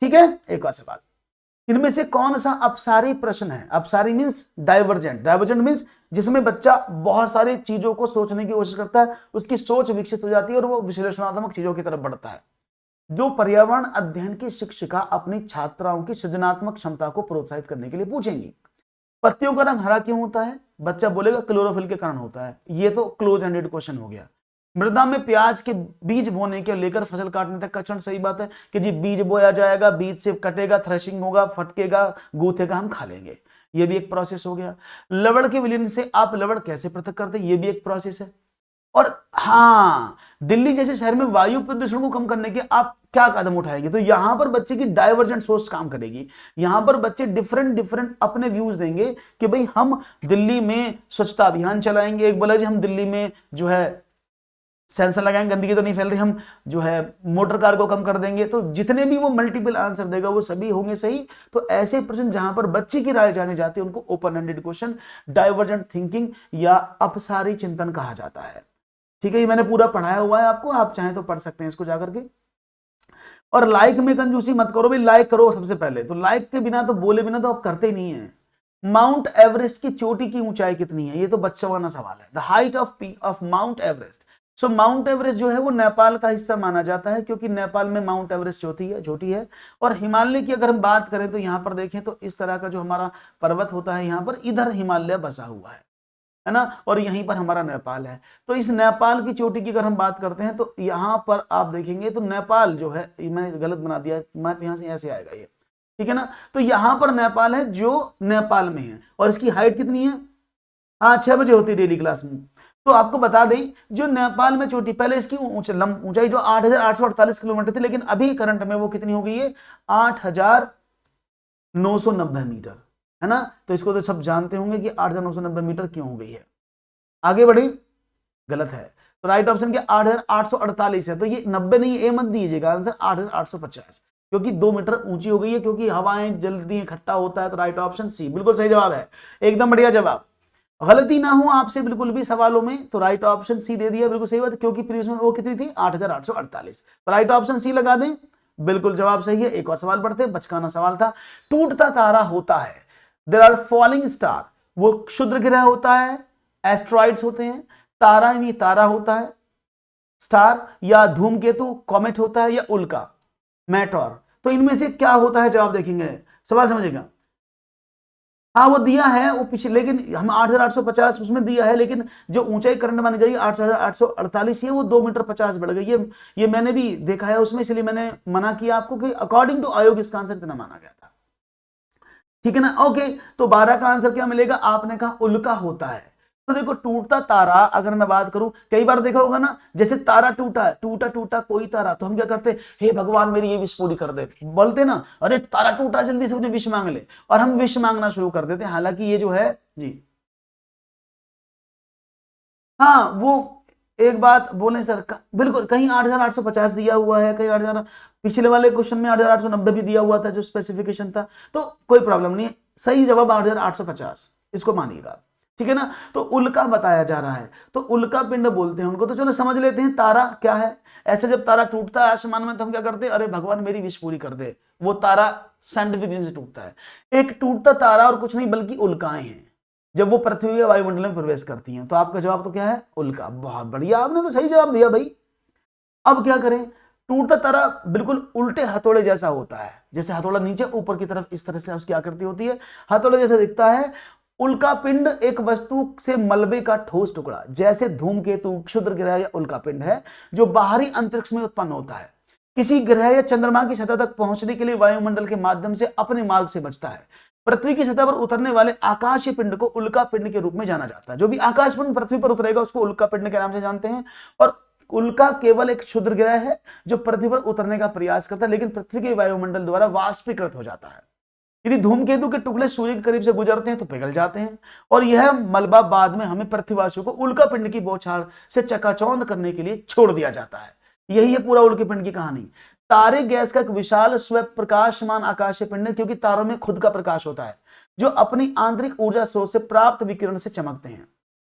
Speaker 1: ठीक है। एक और सवाल, इनमें से कौन सा अपसारी प्रश्न है? अपसारी मींस डाइवर्जेंट, डाइवर्जेंट मींस जिसमें बच्चा बहुत सारी चीजों को सोचने की कोशिश करता है, उसकी सोच विकसित हो जाती है और वो विश्लेषणात्मक चीजों की तरफ बढ़ता है। जो पर्यावरण अध्ययन की शिक्षिका अपनी छात्राओं की सृजनात्मक क्षमता को प्रोत्साहित करने के लिए पूछेंगी, पत्तियों का रंग हरा क्यों होता है? बच्चा बोलेगा क्लोरोफिल के कारण होता है। ये तो क्लोज एंडेड क्वेश्चन हो गया। मृदा में प्याज के बीज बोने के लेकर फसल काटने तक का क्षण, सही बात है कि जी बीज बोया जाएगा, बीज से कटेगा, थ्रेशिंग होगा, फटकेगा, गूथेगा, हम खा लेंगे, ये भी एक प्रोसेस हो गया। लवण के विलीन से आप लवण कैसे पृथक करते हैं? ये भी एक प्रोसेस है। और हाँ, दिल्ली जैसे शहर में वायु प्रदूषण को कम करने के आप क्या कदम उठाएंगे? तो यहां पर बच्चे की डाइवर्जेंट सोच काम करेगी। यहां पर बच्चे डिफरेंट डिफरेंट अपने व्यूज देंगे कि भाई हम दिल्ली में स्वच्छता अभियान चलाएंगे। एक बोला जी हम दिल्ली में जो है सेंसर लगाएंगे, गंदगी तो नहीं फैल रही, हम जो है मोटर कार को कम कर देंगे, तो जितने भी वो मल्टीपल आंसर देगा वो सभी होंगे सही। तो ऐसे प्रश्न जहां पर बच्चे की राय जानी जाती है उनको open ended question, divergent thinking या अपसारी चिंतन कहा जाता है। ठीक है, ये मैंने पूरा पढ़ाया हुआ है आपको, आप चाहें तो पढ़ सकते हैं इसको जाकर के। और लाइक में कंजूसी मत करो भाई, लाइक करो सबसे पहले, तो लाइक के बिना तो बोले बिना तो आप करते ही नहीं है। माउंट एवरेस्ट की चोटी की ऊंचाई कितनी है, ये तो बच्चा वाला सवाल है। The height of mount Everest. So mount Everest जो है वो नेपाल का हिस्सा माना जाता है, क्योंकि नेपाल में माउंट एवरेस्ट छोटी है। और हिमालय की अगर हम बात करें तो यहाँ पर देखें तो इस तरह का जो हमारा पर्वत होता है, यहाँ पर इधर हिमालय बसा हुआ है ना, और यहीं पर हमारा नेपाल है। तो इस नेपाल की चोटी की अगर हम बात करते हैं तो यहाँ पर आप देखेंगे तो नेपाल जो है, मैंने गलत बना दिया मैप, यहाँ से ऐसे आएगा ये, ठीक है ना। तो यहां पर नेपाल है जो नेपाल में है, और इसकी हाइट कितनी है, हाँ 6 बजे होती है डेली क्लास में। तो आपको बता दें जो नेपाल में चोटी, पहले इसकी ऊंचाई जो 8,848 किलोमीटर थी, लेकिन अभी करंट में वो कितनी हो गई है, 8,990 मीटर, है ना। तो इसको तो सब जानते होंगे कि 8,990 मीटर क्यों हो गई है। आगे बढ़े, गलत है, तो राइट ऑप्शन क्या 8,848 है। तो ये 90 नहीं, ए मत दीजिएगा, आंसर 8,850, क्योंकि 2 मीटर ऊंची हो गई है, क्योंकि हवाएं जल्दी इकट्ठा होता है। तो राइट ऑप्शन सी बिल्कुल सही जवाब है, एकदम बढ़िया जवाब। गलती ना हो आपसे बिल्कुल भी सवालों में, तो राइट ऑप्शन सी दे दिया, बिल्कुल सही बात, क्योंकि प्रीवियस में वो कितनी थी 8,848। तो राइट ऑप्शन सी लगा दें, बिल्कुल जवाब सही है। एक और सवाल पढ़ते, बचकाना सवाल था। टूटता तारा होता है, देयर आर फॉलिंग स्टार, वो क्षुद्र ग्रह होता है, एस्ट्रॉइड्स होते हैं, तारा यानी तारा होता है, स्टार, या धूमकेतु कॉमेट होता है, या उल्का मेटोर। तो इनमें से क्या होता है, जवाब देखेंगे, सवाल समझेगा। हाँ वो दिया है वो पीछे, लेकिन हम 8,850 उसमें दिया है, लेकिन जो ऊंचाई करंट मानी जाएगी 8,848 है, वो 2 मीटर 50 बढ़ गई। ये मैंने भी देखा है उसमें, इसलिए मैंने मना किया आपको कि अकॉर्डिंग टू आयोग इसका आंसर इतना माना गया था, ठीक है ना। ओके, तो 12 का आंसर क्या मिलेगा, आपने कहा उल्का होता है। तो देखो टूटता तारा, अगर मैं बात करूं, कई बार देखा होगा ना, जैसे तारा टूटा टूटा टूटा कोई तारा, तो हम क्या करते, हे भगवान मेरी ये विश पूरी कर दे, बोलते ना, अरे तारा टूटा जल्दी से अपनी विश मांग ले, और हम विश मांगना शुरू कर देते। हालांकि ये जो है जी, हाँ वो एक बात बोले सर, बिल्कुल कहीं 8,850 दिया हुआ है, कहीं 8,000, पिछले वाले क्वेश्चन में 8,890 भी दिया हुआ था जो स्पेसिफिकेशन था, तो कोई प्रॉब्लम नहीं, सही जवाब 8,850, इसको मानिएगा, ठीक है ना। तो उल्का बताया जा रहा है, तो उल्का पिंड बोलते हैं उनको। तो चलो समझ लेते हैं तारा क्या है। ऐसे जब तारा टूटता है आसमान में तो हम क्या करते हैं, अरे भगवान मेरी विश पूरी कर दे, वो तारा साइंटिफिक रीजन से टूटता है। एक टूटता तारा और कुछ नहीं बल्कि उल्काएं हैं, जब वो पृथ्वी या वायुमंडल में प्रवेश करती हैं। तो आपका जवाब तो क्या है, उल्का। बहुत बढ़िया, आपने तो सही जवाब दिया भाई। अब क्या करें, टूटता तारा बिल्कुल उल्टे हथौड़े जैसा होता है, जैसे हथौड़ा नीचे ऊपर की तरफ इस तरह से उसकी आकृति होती है, हथौड़े जैसा दिखता है। उल्का पिंड एक वस्तु से मलबे का ठोस टुकड़ा, जैसे धूमकेतु, क्षुद्र ग्रह या उल्का पिंड है, जो बाहरी अंतरिक्ष में उत्पन्न होता है, किसी ग्रह या चंद्रमा की सतह तक पहुंचने के लिए वायुमंडल के माध्यम से अपने मार्ग से बचता है। पृथ्वी की सतह पर उतरने वाले आकाशीय पिंड को उल्का पिंड के रूप में जाना जाता है। जो भी आकाश पिंड पृथ्वी पर उतरेगा उसको उल्का पिंड के नाम से जानते हैं। और उल्का केवल एक क्षुद्र ग्रह है जो पृथ्वी पर उतरने का प्रयास करता है, लेकिन पृथ्वी के वायुमंडल द्वारा वाष्पीकृत हो जाता है। यदि धूमकेतु के टुकड़े सूर्य के करीब से गुजरते हैं तो पिघल जाते हैं, और यह मलबा बाद में हमें पृथ्वीवासियों को उल्का पिंड की बौछार से चकाचौंध करने के लिए छोड़ दिया जाता है। यही है पूरा उल्के पिंड की कहानी। तारे गैस का एक विशाल स्व प्रकाशमान आकाशीय पिंड है, क्योंकि तारों में खुद का प्रकाश होता है जो अपनी आंतरिक ऊर्जा स्रोत से प्राप्त विकिरण से चमकते हैं।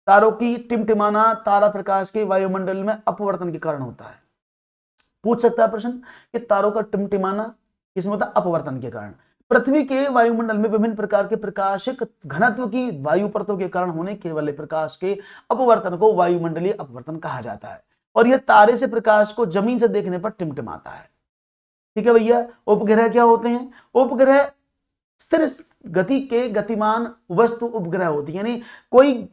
Speaker 1: तारों की टिमटिमाना तारा प्रकाश के वायुमंडल में अपवर्तन के कारण होता है। पूछ सकता है प्रश्न कि तारों का टिमटिमाना किसमें होता है, अपवर्तन के कारण। पृथ्वी के वायुमंडल में विभिन्न प्रकार के प्रकाशिक घनत्व की वायु परतों के कारण होने के वाले प्रकाश के अपवर्तन को वायुमंडलीय अपवर्तन कहा जाता है, और यह तारे से प्रकाश को जमीन से देखने पर टिमटिमाता है। ठीक है भैया। उपग्रह क्या होते हैं, उपग्रह स्थिर गति के गतिमान वस्तु उपग्रह होती है, यानी कोई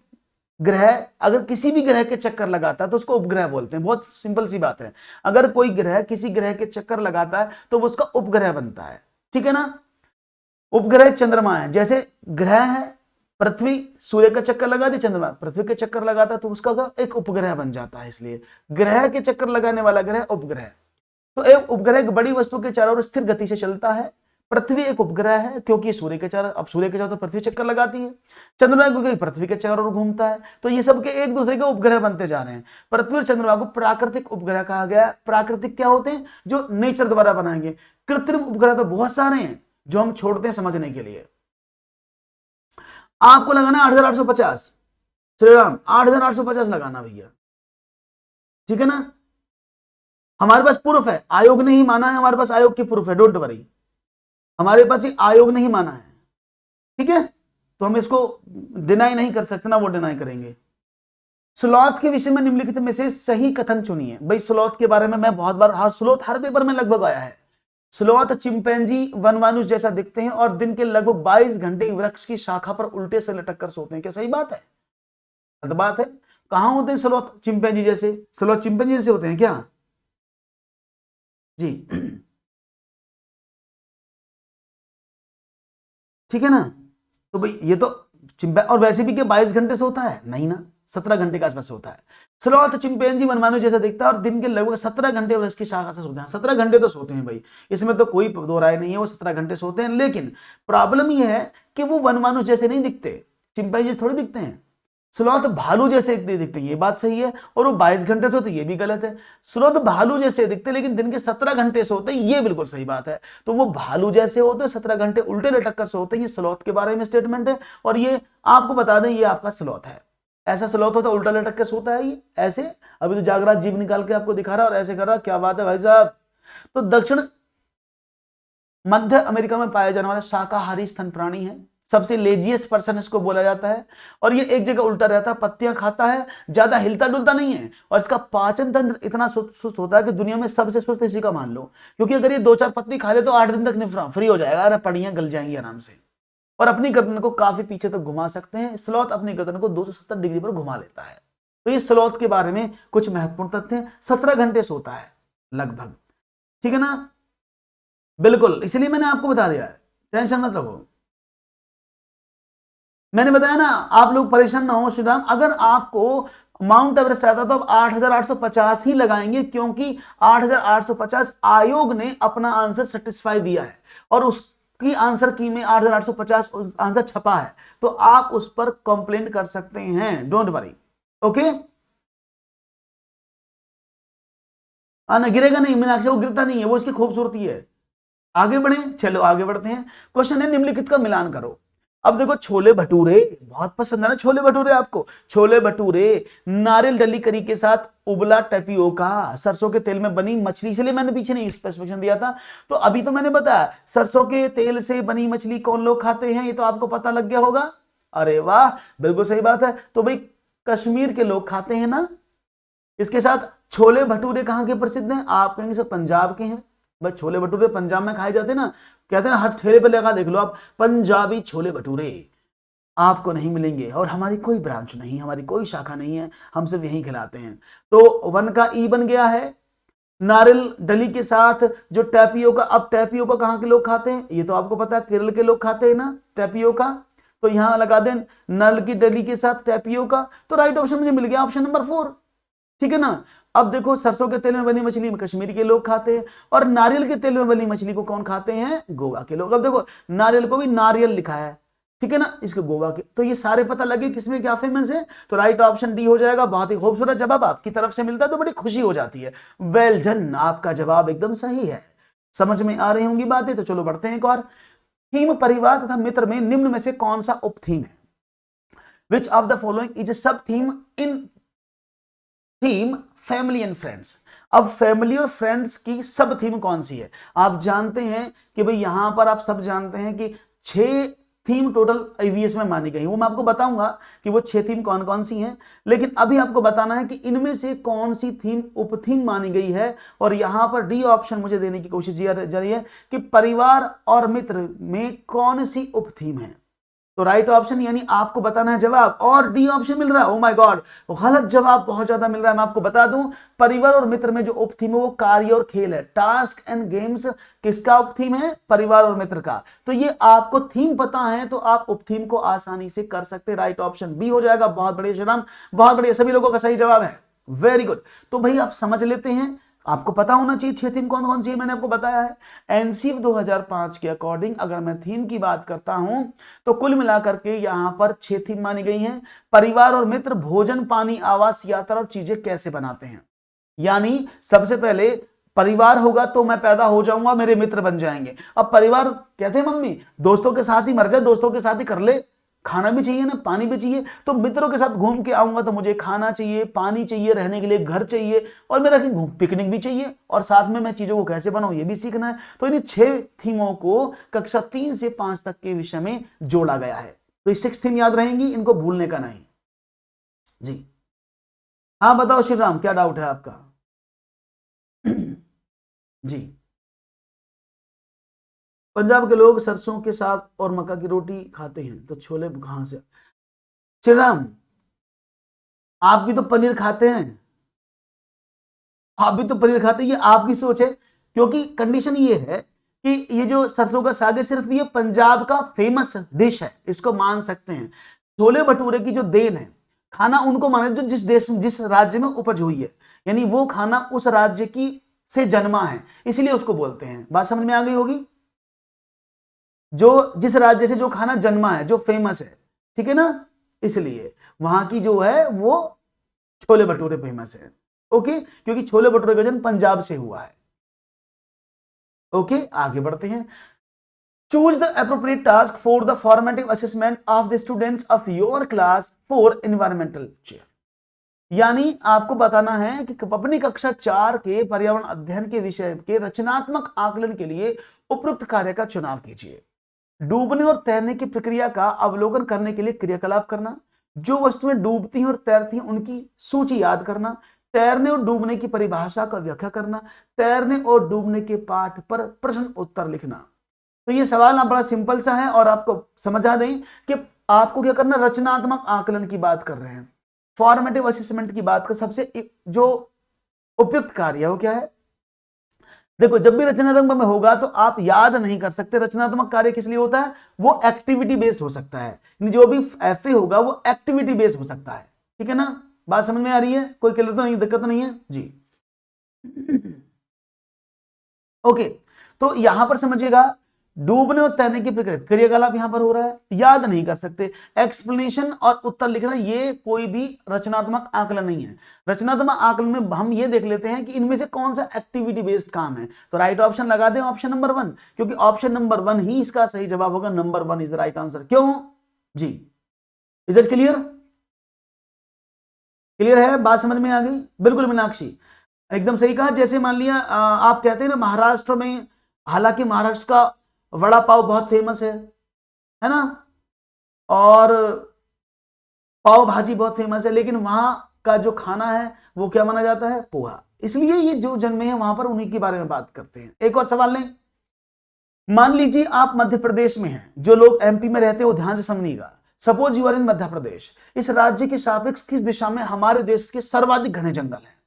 Speaker 1: ग्रह अगर किसी भी ग्रह के चक्कर लगाता है तो उसको उपग्रह बोलते हैं। बहुत सिंपल सी बात है, अगर कोई ग्रह किसी ग्रह के चक्कर लगाता है तो वो उसका उपग्रह बनता है, ठीक है ना। उपग्रह चंद्रमा है, जैसे ग्रह है पृथ्वी, सूर्य का चक्कर लगा दे, चंद्रमा पृथ्वी के चक्कर लगाता है तो उसका एक उपग्रह बन जाता है, इसलिए ग्रह के चक्कर लगाने वाला ग्रह उपग्रह। तो एक उपग्रह एक बड़ी वस्तु के चारों ओर स्थिर गति से चलता है, पृथ्वी एक उपग्रह है क्योंकि सूर्य के चारों, अब सूर्य के चारों तो पृथ्वी चक्कर लगाती है। चंद्रमा क्योंकि पृथ्वी के चारों ओर घूमता है। तो ये सब के एक दूसरे के उपग्रह बनते जा रहे हैं। पृथ्वी और चंद्रमा को प्राकृतिक उपग्रह कहा गया है। प्राकृतिक क्या होते हैं? जो नेचर द्वारा बनाएंगे। कृत्रिम उपग्रह तो बहुत सारे हैं जो हम छोड़ते हैं समझने के लिए। आपको लगाना 8850, श्रीराम 8850 लगाना भैया, ठीक है ना। हमारे पास प्रूफ है, आयोग ने ही माना है, हमारे पास आयोग की प्रूफ है, डोंट वरी, हमारे पास ही आयोग ने ही माना है, ठीक है। तो हम इसको डिनाई नहीं कर सकते ना, वो डिनाई करेंगे। स्लॉथ के विषय में निम्नलिखित में से सही कथन चुनिए। भाई स्लॉथ के बारे में मैं बहुत बार, स्लॉथ हर पेपर में लगभग आया है। स्लॉथ चिंपैंजी वनमानुष जैसा दिखते हैं और दिन के लगभग 22 घंटे वृक्ष की शाखा पर उल्टे से लटक कर सोते हैं। क्या सही बात है? गलत बात है। कहां होते हैं स्लॉथ चिंपैंजी जैसे? स्लॉथ चिंपैंजी जैसे होते हैं क्या जी? ठीक है ना। तो भाई ये तो और वैसे भी क्या 22 घंटे सोता है? नहीं ना, 17 घंटे के आसपास सोता है। स्लॉथ चिंपैंजी वनमानुष जैसा दिखता है और दिन के लगभग 17 घंटे उसकी शाखा से सोते हैं। 17 घंटे तो सोते हैं भाई, इसमें तो कोई दो राय नहीं है, वो 17 घंटे सोते हैं। लेकिन प्रॉब्लम ये है कि वो वनमानुष जैसे नहीं दिखते, चिंपैंजी थोड़ी दिखते हैं। स्लॉथ भालू जैसे दिखते हैं, ये बात सही है। और वो 22 घंटे सोते, ये भी गलत है। स्लॉथ भालू जैसे दिखते लेकिन दिन के 17 घंटे सोते, ये बिल्कुल सही बात है। तो वो भालू जैसे होते, 17 घंटे उल्टे लटक कर सोते हैं। ये स्लॉथ के बारे में स्टेटमेंट है। और ये आपको बता दें, ये आपका स्लॉथ है। ऐसा स्लॉथ होता है, उल्टा लटक कर सोता है ये ऐसे। अभी तो जागरात जीभ निकाल के आपको दिखा रहा और ऐसे कर रहा, क्या बात है भाई साहब। तो दक्षिण मध्य अमेरिका में पाया जाने वाला शाकाहारी स्तन प्राणी है। सबसे लेजिएस्ट पर्सन इसको बोला जाता है। और ये एक जगह उल्टा रहता है, पत्तियां खाता है, ज्यादा हिलता डुलता नहीं है। और इसका पाचन तंत्र इतना सुस्त होता है कि दुनिया में सबसे सुस्त इसी का मान लो। क्योंकि अगर ये 2-4 पत्ती खा ले तो 8 दिन तक फ्री हो जाएगा। अरे पड़ियां गल जाएंगी आराम से। और अपनी गर्दन को काफी पीछे तक घुमा सकते हैं। स्लॉथ अपनी गर्दन को 270 डिग्री पर घुमा लेता है। तो ये स्लॉथ के बारे में कुछ महत्वपूर्ण तथ्य हैं। 17 घंटे सोता है लगभग, ठीक है ना। बिल्कुल, इसलिए मैंने आपको बता दिया है, टेंशन मत रखो। मैंने बताया ना, आप लोग परेशान ना हो श्रीराम। अगर आपको माउंट एवरेस्ट आता तो आप 8850 ही लगाएंगे, क्योंकि 8850 आयोग ने अपना आंसर सेटिस्फाई दिया है और उसकी आंसर की में 8850 आंसर छपा है। तो आप उस पर कंप्लेंट कर सकते हैं, डोंट वरी, ओके। आना गिरेगा नहीं मीनाक्षी, वो गिरता नहीं है, वो इसकी खूबसूरती है। आगे बढ़े, चलो आगे बढ़ते हैं। क्वेश्चन है निम्नलिखित का मिलान करो। अब देखो, छोले भटूरे बहुत पसंद है ना, छोले भटूरे आपको। छोले भटूरे नारियल डली करी के साथ उबला टैपियोका, सरसों के तेल में बनी मछली, इसलिए मैंने पीछे नहीं स्पेसिफिकेशन दिया था। तो अभी तो मैंने बताया सरसों के तेल से बनी मछली कौन लोग खाते हैं, ये तो आपको पता लग गया होगा। अरे वाह, बिल्कुल सही बात है। तो भाई कश्मीर के लोग खाते हैं ना। इसके साथ छोले भटूरे कहाँ के प्रसिद्ध हैं? आप कहेंगे सर पंजाब के हैं। भाई छोले भटूरे पंजाब में खाए जाते हैं ना, कहते हैं ना, हर ठेले पे लगा देख लो आप, पंजाबी छोले भटूरे आपको नहीं मिलेंगे। और हमारी कोई ब्रांच नहीं, हमारी कोई शाखा नहीं है, हम सिर्फ यहीं खिलाते हैं। तो 1 का ई बन गया है। नारियल डली के साथ जो टैपियोका, अब टैपियोका कहाँ के लोग खाते हैं, ये तो आपको पता है, केरल के लोग खाते हैं ना टैपियोका। तो यहां लगा दें नारियल की डली के साथ टैपियोका। तो राइट ऑप्शन मुझे मिल गया, ऑप्शन नंबर 4, ठीक है ना। अब देखो, सरसों के तेल में बनी मछली कश्मीर के लोग खाते हैं, और नारियल के तेल में बनी मछली को कौन खाते हैं? गोवा के लोग। अब देखो, नारियल को भी नारियल लिखा है, ठीक है ना, इसके गोवा के। तो ये सारे पता लगे किसमें क्या फेमस है। तो राइट ऑप्शन डी हो जाएगा। बहुत ही खूबसूरत जवाब आपकी तरफ से मिलता है तो बड़ी खुशी हो जाती है। वेल डन, आपका जवाब एकदम सही है। समझ में आ रही होंगी बातें। तो चलो बढ़ते हैं एक और। थीम परिवार तथा मित्र में निम्न में से कौन सा उप थीम है? Which of the following is a sub theme in theme family and friends. अब फैमिली और फ्रेंड्स की सब थीम कौन सी है? आप जानते हैं कि भाई यहां पर आप सब जानते हैं कि 6 थीम टोटल ईवीएस में मानी गई। वो मैं आपको बताऊंगा कि वो 6 थीम कौन कौन सी हैं, लेकिन अभी आपको बताना है कि इनमें से कौन सी थीम उप थीम मानी गई है। और यहां पर डी ऑप्शन मुझे देने की कोशिश जा रही है कि परिवार और मित्र में कौन सी उप थीम है। तो राइट ऑप्शन यानी आपको बताना है जवाब, और डी ऑप्शन मिल रहा है। ओ माय गॉड, गलत जवाब बहुत ज्यादा मिल रहा है। मैं आपको बता दूं, परिवार और मित्र में जो उप थीम है वो कार्य और खेल है। टास्क एंड गेम्स किसका उप थीम है? परिवार और मित्र का। तो ये आपको थीम पता है तो आप उप थीम को आसानी से कर सकते हैं। राइट ऑप्शन बी हो जाएगा। बहुत बढ़िया श्रीराम, बहुत बढ़िया, सभी लोगों का सही जवाब है। Very good. तो भाई आप समझ लेते हैं आपको पता होना चाहिए 6 थीम कौन कौन सी है, मैंने आपको बताया है। एनसीएफ 2005 के अकॉर्डिंग अगर मैं थीम की बात करता हूं तो कुल मिलाकर के यहां पर 6 थीम मानी गई हैं। परिवार और मित्र, भोजन, पानी, आवास, यात्रा और चीजें कैसे बनाते हैं। यानी सबसे पहले परिवार होगा तो मैं पैदा हो जाऊंगा, मेरे मित्र बन जाएंगे। अब परिवार कहते हैं मम्मी दोस्तों के साथ ही मर जाए, दोस्तों के साथ ही कर ले, खाना भी चाहिए ना, पानी भी चाहिए। तो मित्रों के साथ घूम के आऊंगा तो मुझे खाना चाहिए, पानी चाहिए, रहने के लिए घर चाहिए, और मेरा पिकनिक भी चाहिए, और साथ में मैं चीजों को कैसे बनाऊं ये भी सीखना है। तो इन 6 थीमों को कक्षा 3 से 5 तक के विषय में जोड़ा गया है। तो ये 6 थीम याद रहेंगी, इनको भूलने का नहीं। जी हाँ बताओ श्री राम, क्या डाउट है आपका। जी, पंजाब के लोग सरसों के साग और मक्का की रोटी खाते हैं, तो छोले कहां से। श्री राम, आप भी तो पनीर खाते हैं, आप भी तो पनीर खाते हैं, ये आपकी सोच है। क्योंकि कंडीशन ये है कि ये जो सरसों का साग है सिर्फ ये पंजाब का फेमस डिश है, इसको मान सकते हैं। छोले भटूरे की जो देन है, खाना उनको माना जो जिस देश जिस राज्य में उपज हुई है, यानी वो खाना उस राज्य की से जन्मा है, इसलिए उसको बोलते हैं। बात समझ में आ गई होगी। जो जिस राज्य से जो खाना जन्मा है, जो फेमस है, ठीक है ना, इसलिए वहां की जो है वो छोले भटूरे फेमस है। ओके, क्योंकि छोले भटूरे का जन्म पंजाब से हुआ है। ओके, आगे बढ़ते हैं। Choose the appropriate task for the formative assessment of the students of your class for environmental chair. यानी आपको बताना है कि अपनी कक्षा 4 के पर्यावरण अध्ययन के विषय के रचनात्मक आकलन के लिए उपयुक्त कार्य का चुनाव कीजिए। डूबने और तैरने की प्रक्रिया का अवलोकन करने के लिए क्रियाकलाप करना, जो वस्तुएं डूबती हैं और तैरती हैं उनकी सूची याद करना, तैरने और डूबने की परिभाषा का व्याख्या करना, तैरने और डूबने के पाठ पर प्रश्न उत्तर लिखना। तो ये सवाल ना बड़ा सिंपल सा है, और आपको समझा दें कि आपको क्या करना, रचनात्मक आकलन की बात कर रहे हैं, फॉर्मेटिव असेसमेंट की बात कर। सबसे जो उपयुक्त कार्य है वो क्या है। देखो, जब भी रचनात्मक में होगा तो आप याद नहीं कर सकते। रचनात्मक कार्य किस लिए होता है, वो एक्टिविटी बेस्ड हो सकता है, जो भी एफए होगा वो एक्टिविटी बेस्ड हो सकता है। ठीक है ना, बात समझ में आ रही है, कोई क्लियर तो नहीं, दिक्कत नहीं है जी। ओके, तो यहां पर समझिएगा, डूबने और तैरने की प्रक्रिया क्रियाकलाप यहां पर हो रहा है, याद नहीं कर सकते। एक्सप्लेनेशन और उत्तर लिखना ये कोई भी रचनात्मक आकलन नहीं है। रचनात्मक आकलन में हम ये देख लेते हैं कि इनमें से कौन सा एक्टिविटी बेस्ड काम है। तो राइट ऑप्शन लगा दें, ऑप्शन नंबर 1, क्योंकि ऑप्शन नंबर 1 ही इसका सही जवाब होगा। Number 1 is the right answer. क्यों जी, इज इट क्लियर, क्लियर है, बात समझ में आ गई। बिल्कुल मीनाक्षी, एकदम सही कहा। जैसे मान लिया आप कहते हैं ना महाराष्ट्र में, हालांकि महाराष्ट्र का वड़ा पाव बहुत फेमस है ना, और पाव भाजी बहुत फेमस है, लेकिन वहां का जो खाना है वो क्या माना जाता है, पोहा। इसलिए ये जो जन्मे हैं वहां पर उन्हीं के बारे में बात करते हैं। एक और सवाल लें, मान लीजिए आप मध्य प्रदेश में हैं, जो लोग एमपी में रहते हैं वो ध्यान से समझिएगा। Suppose you are in Madhya Pradesh, इस राज्य के सापेक्ष किस दिशा में हमारे देश के सर्वाधिक घने जंगल हैं,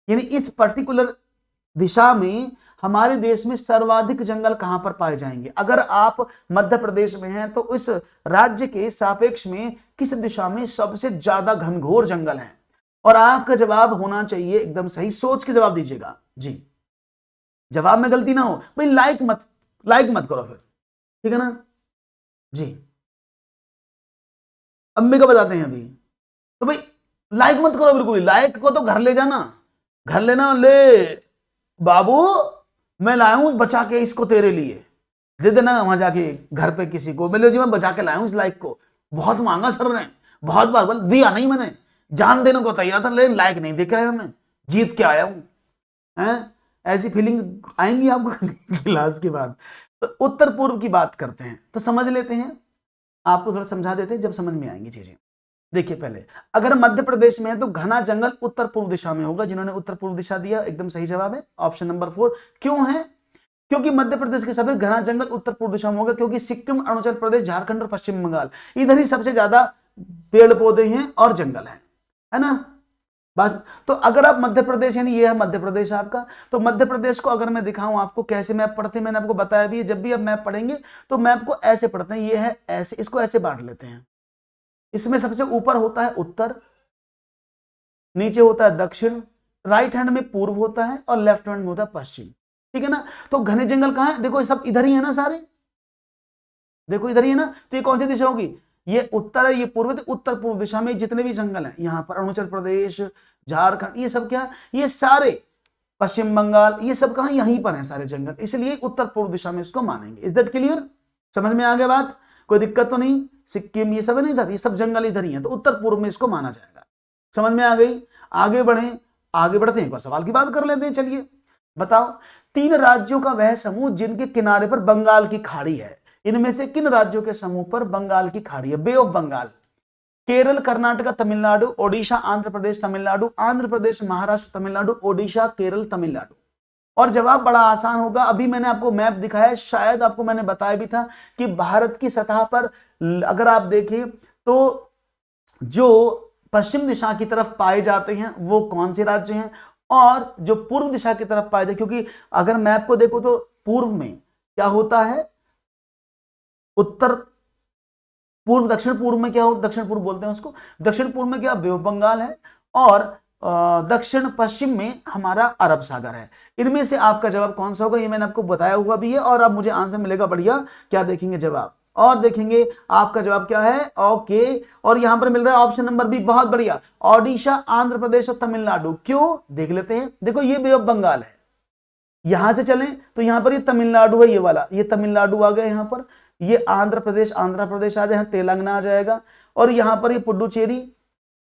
Speaker 1: यानी इस पर्टिकुलर दिशा में हमारे देश में सर्वाधिक जंगल कहां पर पाए जाएंगे। अगर आप मध्य प्रदेश में हैं तो इस राज्य के सापेक्ष में किस दिशा में सबसे ज्यादा घनघोर जंगल हैं। और आपका जवाब होना चाहिए एकदम सही, सोच के जवाब दीजिएगा जी, जवाब में गलती ना हो भाई। लाइक मत करो फिर, ठीक है ना जी। अम्मी को बताते हैं अभी, तो भाई लाइक मत करो बिल्कुल, लाइक को तो घर ले जाना, घर लेना, ले बाबू मैं लाया हूं बचा के इसको तेरे लिए, दे देना वहां जाके घर पे किसी को, बोले जी मैं बचा के लाया हूं इस लाइक को, बहुत मांगा सर ने, बहुत बार बोल दिया नहीं, मैंने जान देने को तैयार था, लेकिन लाइक नहीं देखा है, मैं जीत के आया हूं। हैं, ऐसी फीलिंग आएंगी आपको क्लास के बाद। तो उत्तर पूर्व की बात करते हैं, तो समझ लेते हैं, आपको थोड़ा समझा देते हैं, जब समझ में आएंगी चीजें। देखिए पहले, अगर मध्य प्रदेश में है तो घना जंगल उत्तर पूर्व दिशा में होगा। जिन्होंने उत्तर पूर्व दिशा दिया एकदम सही जवाब है ऑप्शन नंबर 4। क्यों है, क्योंकि मध्य प्रदेश के सभी घना जंगल उत्तर पूर्व दिशा में होगा, क्योंकि सिक्किम, अरुणाचल प्रदेश, झारखंड और पश्चिम बंगाल इधर ही सबसे ज्यादा पेड़ पौधे हैं और जंगल है ना। बस, तो अगर आप मध्य प्रदेश, यानी ये है मध्य प्रदेश आपका, तो मध्य प्रदेश को अगर मैं दिखाऊं आपको कैसे मैप पढ़ते हैं, मैंने आपको बताया भी है, जब भी आप मैप पढ़ेंगे तो मैप को ऐसे पढ़ते हैं, ये है ऐसे, इसको ऐसे बांट लेते हैं। इसमें सबसे ऊपर होता है उत्तर, नीचे होता है दक्षिण, राइट हैंड में पूर्व होता है और लेफ्ट हैंड में होता है पश्चिम, ठीक है ना। तो घने जंगल कहाँ है, देखो ये सब इधर ही है ना सारे, देखो इधर ही है ना। तो ये कौन सी दिशा होगी, ये उत्तर है, ये पूर्व है, तो उत्तर पूर्व दिशा में जितने भी जंगल हैं, यहाँ पर अरुणाचल प्रदेश, झारखंड, ये सब क्या है, ये सारे, पश्चिम बंगाल, ये सब कहाँ यहीं पर है सारे जंगल, इसलिए उत्तर पूर्व दिशा में इसको मानेंगे। इज दैट क्लियर, समझ में आ गया बात, कोई दिक्कत तो नहीं। सिक्किम ये सब है ना इधर, ये सब जंगल इधर ही है, तो उत्तर पूर्व में इसको माना जाएगा। समझ में आ गई, आगे बढ़े, आगे बढ़ते हैं, एक बार सवाल की बात कर लेते हैं। चलिए बताओ, 3 राज्यों का वह समूह जिनके किनारे पर बंगाल की खाड़ी है, इनमें से किन राज्यों के समूह पर बंगाल की खाड़ी है, बे ऑफ बंगाल। केरल, कर्नाटक, तमिलनाडु, ओडिशा, आंध्र प्रदेश, तमिलनाडु, आंध्र प्रदेश, महाराष्ट्र, तमिलनाडु, ओडिशा, केरल, तमिलनाडु। और जवाब बड़ा आसान होगा, अभी मैंने आपको मैप दिखाया, शायद आपको मैंने बताया भी था कि भारत की सतह पर अगर आप देखें तो जो पश्चिम दिशा की तरफ पाए जाते हैं वो कौन से राज्य हैं, और जो पूर्व दिशा की तरफ पाए जाते, क्योंकि अगर मैप को देखो तो पूर्व में क्या होता है, उत्तर पूर्व, दक्षिण पूर्व में क्या हो, दक्षिण पूर्व बोलते हैं उसको, दक्षिण पूर्व में क्या बे ऑफ बंगाल है, और दक्षिण पश्चिम में हमारा अरब सागर है। इनमें से आपका जवाब कौन सा होगा, ये मैंने आपको बताया हुआ भी है, और अब मुझे आंसर मिलेगा बढ़िया। क्या देखेंगे जवाब, और देखेंगे आपका जवाब क्या है, ओके। और यहां पर मिल रहा है ऑप्शन नंबर बी, बहुत बढ़िया, ओडिशा, आंध्र प्रदेश और तमिलनाडु। क्यों, देख लेते हैं। देखो ये बे ऑफ बंगाल है, यहां से चलें तो यहां पर ये तमिलनाडु है, ये वाला, ये तमिलनाडु आ गया यहां पर, ये आंध्र प्रदेश आ जाए, तेलंगाना आ जाएगा, और यहां पर ये पुडुचेरी,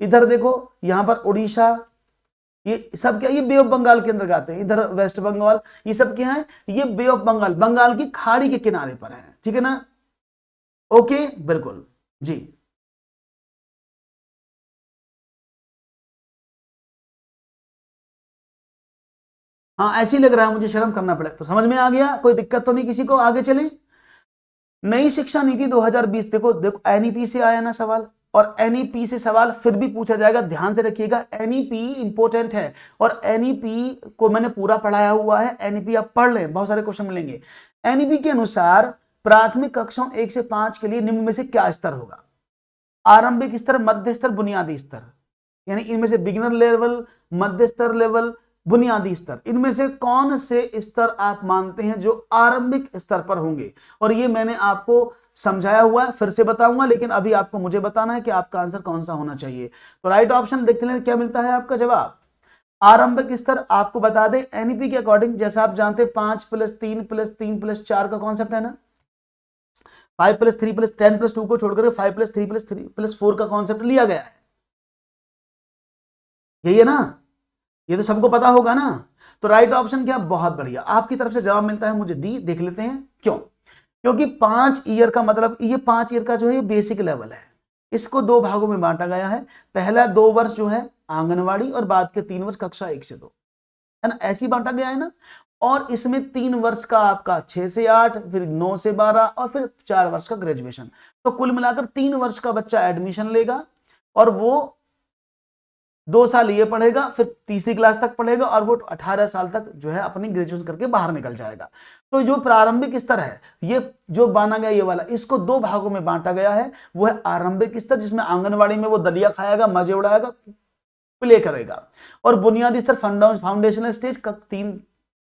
Speaker 1: इधर देखो यहां पर उड़ीसा, ये सब क्या, ये बे ऑफ बंगाल के अंदर आते हैं, इधर वेस्ट बंगाल, ये सब क्या है, ये बे ऑफ बंगाल, बंगाल की खाड़ी के किनारे पर है, ठीक है ना। ओके, बिल्कुल जी। हाँ ऐसे ही लग रहा है मुझे, शर्म करना पड़ेगा, तो समझ में आ गया, कोई दिक्कत तो नहीं किसी को, आगे चले। नई शिक्षा नीति 2020, देखो देखो एनईपी से आया ना सवाल, और एनईपी से सवाल फिर भी पूछा जाएगा, ध्यान से रखिएगा, एनईपी इंपॉर्टेंट है, और एनईपी को मैंने पूरा पढ़ाया हुआ है, एनईपी आप पढ़ लें, बहुत सारे क्वेश्चन मिलेंगे। एनईपी के अनुसार प्राथमिक कक्षाओं 1 से 5 के लिए निम्न में से क्या स्तर होगा, आरंभिक स्तर, मध्य स्तर, बुनियादी स्तर, यानी इनमें से बिगिनर लेवल, मध्य स्तर लेवल, बुनियादी स्तर, इनमें से कौन से स्तर आप मानते हैं जो आरंभिक स्तर पर होंगे, और ये मैंने आपको समझाया हुआ है, फिर से बताऊंगा, लेकिन अभी आपको मुझे बताना है कि आपका आंसर कौन सा होना चाहिए। तो राइट ऑप्शन देखते हैं क्या मिलता है आपका जवाब, आरंभिक स्तर। आपको बता दें एनईपी के अकॉर्डिंग, जैसा आप जानते हैं 5 + 3 + 3 + 4 का कॉन्सेप्ट है ना, 5 + 3 + 10 + 2 को छोड़कर 5 + 3 + 3 + 4 का कॉन्सेप्ट लिया गया है, यही है ना, ये तो सबको पता होगा ना। तो राइट ऑप्शन क्या, बहुत बढ़िया, आपकी तरफ से जवाब मिलता है मुझे डी। देख लेते हैं क्यों, क्योंकि 5 ईयर का मतलब, ये 5 ईयर का जो है बेसिक लेवल है, इसको 2 भागों में बांटा गया है, पहला 2 वर्ष जो है आंगनवाड़ी, और बाद के 3 वर्ष कक्षा 1 से 2, है ना, ऐसी बांटा गया है ना। और इसमें 3 वर्ष का आपका 6 से 8, फिर 9 से 12, और फिर 4 वर्ष का ग्रेजुएशन, तो कुल मिलाकर 3 वर्ष का बच्चा एडमिशन लेगा, और वो 2 साल ये पढ़ेगा, फिर तीसरी क्लास तक पढ़ेगा, और वो 18 साल तक जो है अपनी ग्रेजुएशन करके बाहर निकल जाएगा। तो जो प्रारंभिक स्तर है, ये जो बांटा गया ये वाला, इसको 2 भागों में बांटा गया है, वो है आरंभिक स्तर, जिसमें आंगनवाड़ी में वो दलिया खाएगा, मजे उड़ाएगा, प्ले करेगा, और बुनियादी स्तर फाउंडेशनल स्टेज का 3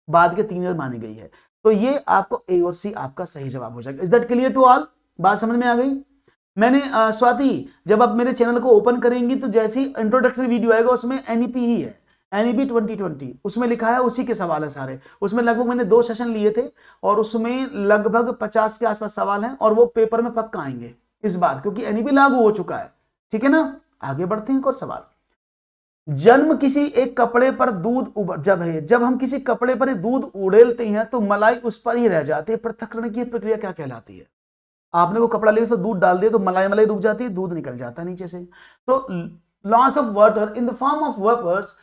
Speaker 1: बाद के 3 ईयर मानी गई है। तो ये आपको ए और सी आपका सही जवाब हो जाएगा। Is that clear to all, बात समझ में आ गई। मैंने स्वाति, जब आप मेरे चैनल को ओपन करेंगी तो जैसी इंट्रोडक्टरी वीडियो आएगा उसमें एनईपी ही है, एनईपी 2020 उसमें लिखा है, उसी के सवाल है सारे, उसमें लगभग मैंने 2 सेशन लिए थे, और उसमें लगभग 50 के आसपास सवाल हैं, और वो पेपर में पक्का आएंगे इस बार, क्योंकि एनईपी लागू हो चुका है, ठीक है ना। आगे बढ़ते हैं, एक और सवाल, जन्म किसी एक कपड़े पर दूध जब हम किसी कपड़े पर दूध उड़ेलते हैं तो मलाई उस पर ही रह जाती है, पृथक्करण की प्रक्रिया क्या कहलाती है। आपने वो कपड़ा लिया, उस पर दूध डाल दिया, तो मलाई मलाई रुक जाती है, दूध निकल जाता है नीचे से। तो loss of water in the form of vapours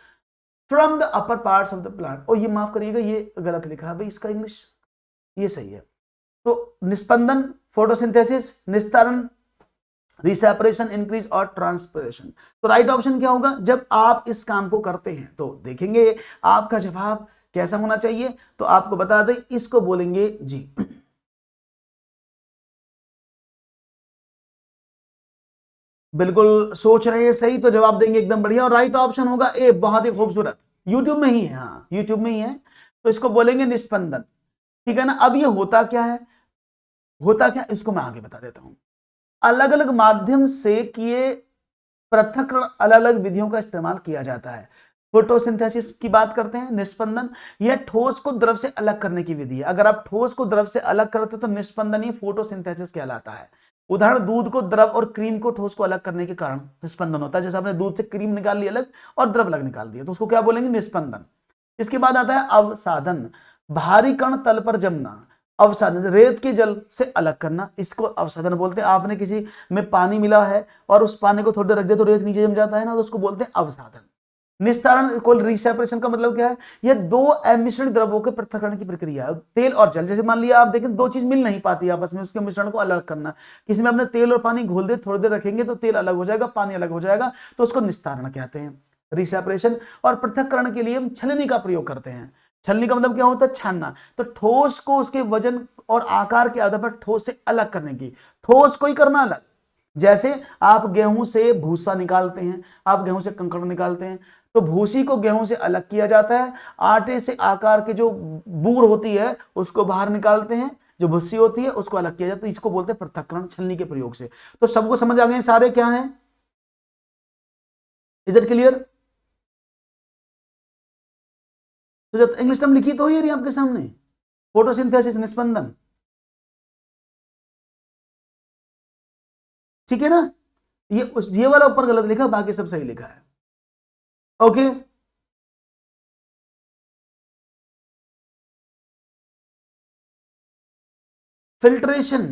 Speaker 1: from the upper parts of the plant, और ये माफ करिएगा ये गलत लिखा है भाई, इसका इंग्लिश ये सही है। तो निस्पंदन, फोटोसिंथेसिस, निस्तारण, रिसेपरेशन, इंक्रीज और ट्रांसपिरेशन। तो राइट ऑप्शन क्या होगा, जब आप इस काम को करते हैं, तो देखेंगे आपका जवाब कैसा होना चाहिए। तो आपको बता दें, इसको बोलेंगे जी, बिल्कुल सोच रहे हैं सही, तो जवाब देंगे एकदम बढ़िया, और राइट ऑप्शन होगा ए, बहुत ही खूबसूरत, यूट्यूब में ही है, हाँ यूट्यूब में ही है, तो इसको बोलेंगे निस्पंदन, ठीक है ना। अब ये होता क्या है, होता क्या, इसको मैं आगे बता देता हूं। अलग अलग माध्यम से किए पृथक्करण, अलग अलग विधियों का इस्तेमाल किया जाता है। फोटोसिंथेसिस की बात करते हैं, निस्पंदन, यह ठोस को द्रव से अलग करने की विधि है। अगर आप ठोस को द्रव से अलग करते तो निस्पंदन ही फोटोसिंथेसिस कहलाता है। उदाहरण, दूध को द्रव और क्रीम को ठोस को अलग करने के कारण निस्पंदन होता है। जैसे आपने दूध से क्रीम निकाल ली अलग और द्रव अलग निकाल दिया, तो उसको क्या बोलेंगे, निस्पंदन। इसके बाद आता है अवसादन, भारी कण तल पर जमना, अवसादन, रेत के जल से अलग करना, इसको अवसादन बोलते हैं। आपने किसी में पानी मिला है और उस पानी को थोड़ी देर रख दिया तो रेत नीचे जम जाता है ना, तो उसको बोलते हैं अवसादन। निस्तारण को रिसेपरेशन का मतलब क्या है, यह दो अमिश्रण द्रवों के पृथक्करण की प्रक्रिया है। तेल और जल, जैसे मान लिया आप देखें दो चीज मिल नहीं पाती आपस में, उसके मिश्रण को अलग करना। किसी में अपने तेल और पानी घोल दे, थोड़ी देर रखेंगे तो तेल अलग हो जाएगा, पानी अलग हो जाएगा, तो उसको निस्तारण कहते हैं, रिसेपरेशन। और पृथक्करण के लिए हम छलनी का प्रयोग करते हैं। छलनी का मतलब क्या होता है, छानना। तो ठोस को उसके वजन और आकार के आधार पर ठोस से अलग करने की, ठोस को ही करना अलग। जैसे आप गेहूं से भूसा निकालते हैं, आप गेहूं से कंकड़ निकालते हैं, तो भूसी को गेहूं से अलग किया जाता है। आटे से आकार के जो बूर होती है उसको बाहर निकालते हैं, जो भूसी होती है उसको अलग किया जाता है। इसको बोलते हैं पृथक्करण, छलनी के प्रयोग से। तो सबको समझ आ गए सारे क्या हैं, इज इट क्लियर? तो जब इंग्लिश टर्म लिखी तो ये आपके सामने, फोटोसिंथेसिस, निस्पंदन, ठीक है ना। ये वाला ऊपर गलत लिखा, बाकी सब सही लिखा है, ओके। फिल्ट्रेशन,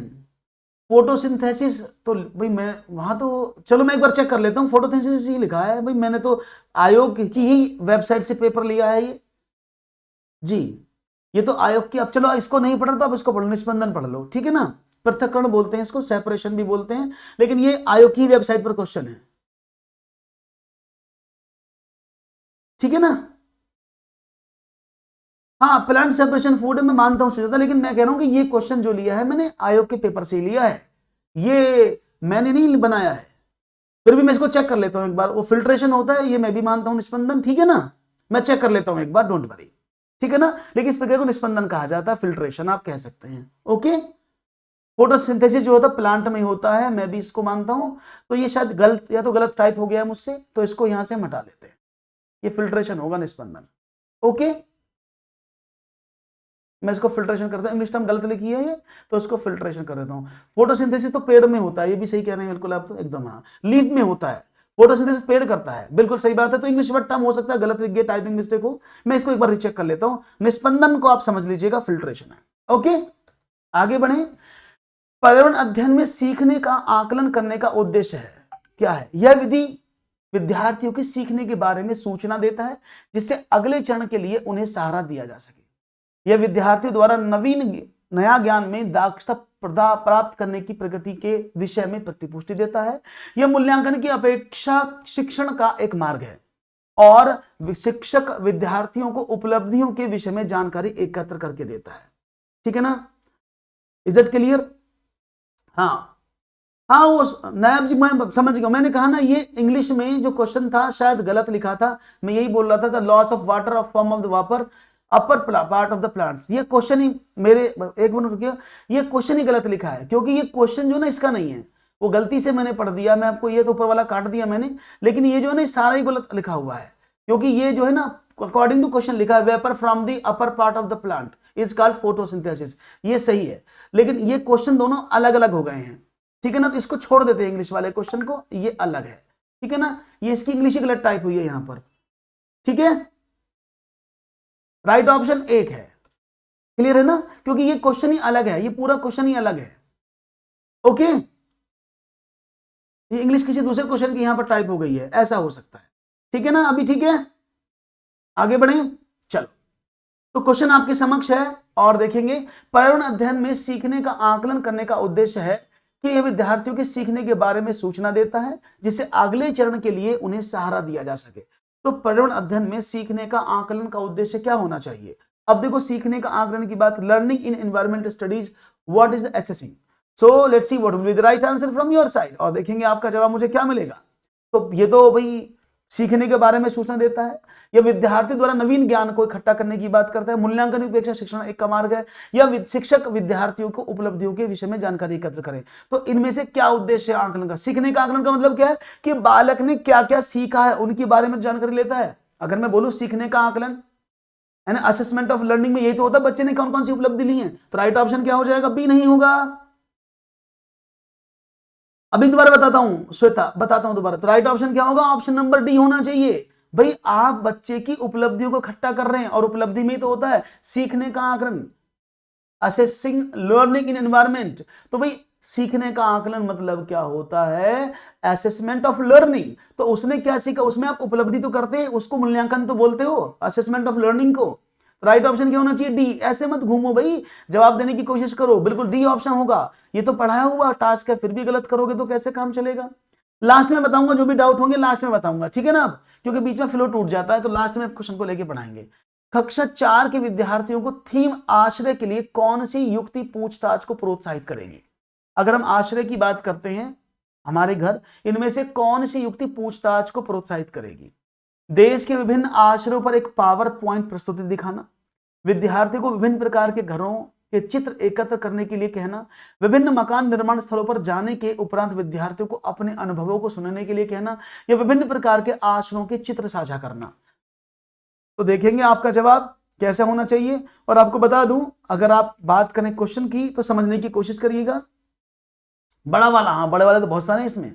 Speaker 1: फोटोसिंथेसिस, तो भाई मैं वहां तो, चलो मैं एक बार चेक कर लेता हूं, फोटोसिंथेसिस ही लिखा है भाई, मैंने तो आयोग की ही वेबसाइट से पेपर लिया है ये जी। ये तो आयोग की, अब चलो इसको नहीं पढ़ तो आप इसको पढ़ लो, निस्पंदन पढ़ लो, ठीक है ना। पृथक्करण बोलते हैं इसको, सेपरेशन भी बोलते हैं, लेकिन ये आयोग की वेबसाइट पर क्वेश्चन है, ठीक है ना। हाँ, प्लांट सेपरेशन फूड मैं मानता हूं सुजाता, लेकिन मैं कह रहा हूं कि ये क्वेश्चन जो लिया है मैंने आयोग के पेपर से लिया है, ये मैंने नहीं बनाया है। फिर भी मैं इसको चेक कर लेता हूं एक बार, वो फिल्ट्रेशन होता है ये मैं भी मानता हूं, निस्पंदन, ठीक है ना। मैं चेक कर लेता हूं एक बार, डोंट वरी, ठीक है ना। लेकिन इस प्रक्रिया को निस्पंदन कहा जाता है, फिल्ट्रेशन आप कह सकते हैं, ओके। फोटोसिंथेसिस जो होता है प्लांट में होता है, मैं भी इसको मानता हूं। तो ये शायद गलत, या तो गलत टाइप हो गया मुझसे, तो इसको यहां से हम हटा लेते हैं, ये फिल्ट्रेशन होगा, निस्पंदन, ओके। मैं इसको फिल्ट्रेशन करता हूं, इंग्लिश टर्म गलत लिखी है ये, तो इसको फिल्ट्रेशन कर देता हूं। फोटोसिंथेसिस तो पेड़ में होता है, ये भी सही कह रहे हैं बिल्कुल आप, तो एकदम हाँ, लीफ में होता है, फोटोसिंथेसिस पेड़ करता है, बिल्कुल सही बात है। तो इंग्लिश वर्ड टर्म हो सकता है गलत लिख गया, टाइपिंग मिस्टेक हो, मैं इसको एक बार रिचेक कर लेता हूं। निस्पंदन को आप समझ लीजिएगा फिल्ट्रेशन है, ओके। आगे बढ़े, पर्यावरण अध्ययन में सीखने का आकलन करने का उद्देश्य है, क्या है, यह विधि विद्यार्थियों के सीखने के बारे में सूचना देता है, जिससे अगले चरण के लिए उन्हें सहारा दिया जा सके। यह विद्यार्थियों द्वारा नया ज्ञान में दक्षता प्राप्त करने की प्रगति के विषय में प्रतिपुष्टि देता है। यह मूल्यांकन की अपेक्षा शिक्षण का एक मार्ग है और शिक्षक विद्यार्थियों को उपलब्धियों के विषय में जानकारी एकत्र करके देता है, ठीक है ना। Is it clear? हाँ हाँ, वो नायब जी मैं समझ गया, मैंने कहा ना ये इंग्लिश में जो क्वेश्चन था शायद गलत लिखा था, मैं यही बोल रहा था, the loss of water of form of the vapour upper part of the plants. ये क्वेश्चन ही मेरे, एक मिनट रुकिए, ये क्वेश्चन ही गलत लिखा है, क्योंकि ये क्वेश्चन जो ना इसका नहीं है, वो गलती से मैंने पढ़ दिया, मैं आपको ये तो ऊपर वाला काट दिया मैंने, लेकिन ये जो है ना सारा ही गलत लिखा हुआ है, क्योंकि ये जो है ना अकॉर्डिंग टू क्वेश्चन लिखा है, vapour from the upper part of the plant is called photosynthesis, ये सही है, लेकिन ये क्वेश्चन दोनों अलग अलग हो गए हैं, ठीक है ना। तो इसको छोड़ देते हैं इंग्लिश वाले क्वेश्चन को, ये अलग है, ठीक है ना। ये इसकी इंग्लिश गलत टाइप हुई है यहां पर, ठीक है। राइट ऑप्शन एक है, क्लियर है ना, क्योंकि ये क्वेश्चन ही अलग है, ये पूरा क्वेश्चन ही अलग है, ओके। ये इंग्लिश किसी दूसरे क्वेश्चन की यहां पर टाइप हो गई है, ऐसा हो सकता है, ठीक है ना। अभी ठीक है, आगे बढ़े, चलो। तो क्वेश्चन आपके समक्ष है और देखेंगे, पर्यावरण अध्ययन में सीखने का आकलन करने का उद्देश्य है कि यह विद्यार्थियों के सीखने के बारे में सूचना देता है, जिससे अगले चरण के लिए उन्हें सहारा दिया जा सके। तो पर्यावरण अध्ययन में सीखने का आकलन का उद्देश्य क्या होना चाहिए। अब देखो सीखने का आकलन की बात, learning in environmental studies, what is assessing. So let's see what will be the right answer from your side, और देखेंगे आपका जवाब मुझे क्या मिलेगा। तो ये तो भाई सीखने के बारे में सूचना देता है, या विद्यार्थी द्वारा नवीन ज्ञान को इकट्ठा करने की बात करता है, मूल्यांकन की अपेक्षा शिक्षण एक का मार्ग है, या शिक्षक विद्यार्थियों को उपलब्धियों के विषय में जानकारी एकत्र करें। तो इनमें से क्या उद्देश्य है आकलन का? सीखने का आकलन का मतलब क्या है कि बालक ने क्या क्या सीखा है उनके बारे में जानकारी लेता है। अगर मैं बोलूं सीखने का आकलन है ना, असेसमेंट ऑफ लर्निंग में यही तो होता है, बच्चे ने कौन कौन सी उपलब्धि ली है, तो राइट ऑप्शन क्या हो जाएगा? बी नहीं होगा। अभी दोबारा बताता हूं श्वेता, बताता हूं दोबारा, तो राइट ऑप्शन क्या होगा? ऑप्शन नंबर डी होना चाहिए। भाई आप बच्चे की उपलब्धियों को इकट्ठा कर रहे हैं, और उपलब्धि में तो होता है सीखने का आकलन, असेसिंग लर्निंग इन एनवायरमेंट। तो भाई सीखने का आकलन मतलब क्या होता है? Assessment of learning. तो उसने क्या सीखा, उसमें आप उपलब्धि तो करते हैं, उसको मूल्यांकन तो बोलते हो, असेसमेंट ऑफ लर्निंग को। राइट ऑप्शन क्या होना चाहिए? डी। ऐसे मत घूमो भाई, जवाब देने की कोशिश करो, बिल्कुल डी ऑप्शन होगा। ये तो पढ़ाया हुआ टास्क है, फिर भी गलत करोगे तो कैसे काम चलेगा? लास्ट में बताऊंगा, जो भी डाउट होंगे लास्ट में बताऊंगा, ठीक है ना? अब क्योंकि बीच में फ्लो टूट जाता है, तो लास्ट में क्वेश्चन को लेके पढ़ाएंगे। कक्षा 4 के विद्यार्थियों को थीम आश्रय के लिए कौन सी युक्ति पूछताछ को प्रोत्साहित करेगी? अगर हम आश्रय की बात करते हैं, हमारे घर, इनमें से कौन सी युक्ति पूछताछ को प्रोत्साहित करेगी? देश के विभिन्न आश्रयों पर एक पावर पॉइंट प्रस्तुति दिखाना, विद्यार्थी को विभिन्न प्रकार के घरों के चित्र एकत्र करने के लिए कहना, विभिन्न मकान निर्माण स्थलों पर जाने के उपरांत विद्यार्थियों को अपने अनुभवों को सुनने के लिए कहना, या विभिन्न प्रकार के आश्रयों के चित्र साझा करना। तो देखेंगे आपका जवाब कैसा होना चाहिए। और आपको बता दूं, अगर आप बात करें क्वेश्चन की तो समझने की कोशिश करिएगा। बड़ा वाला, हाँ बड़े वाले तो बहुत सारे हैं इसमें।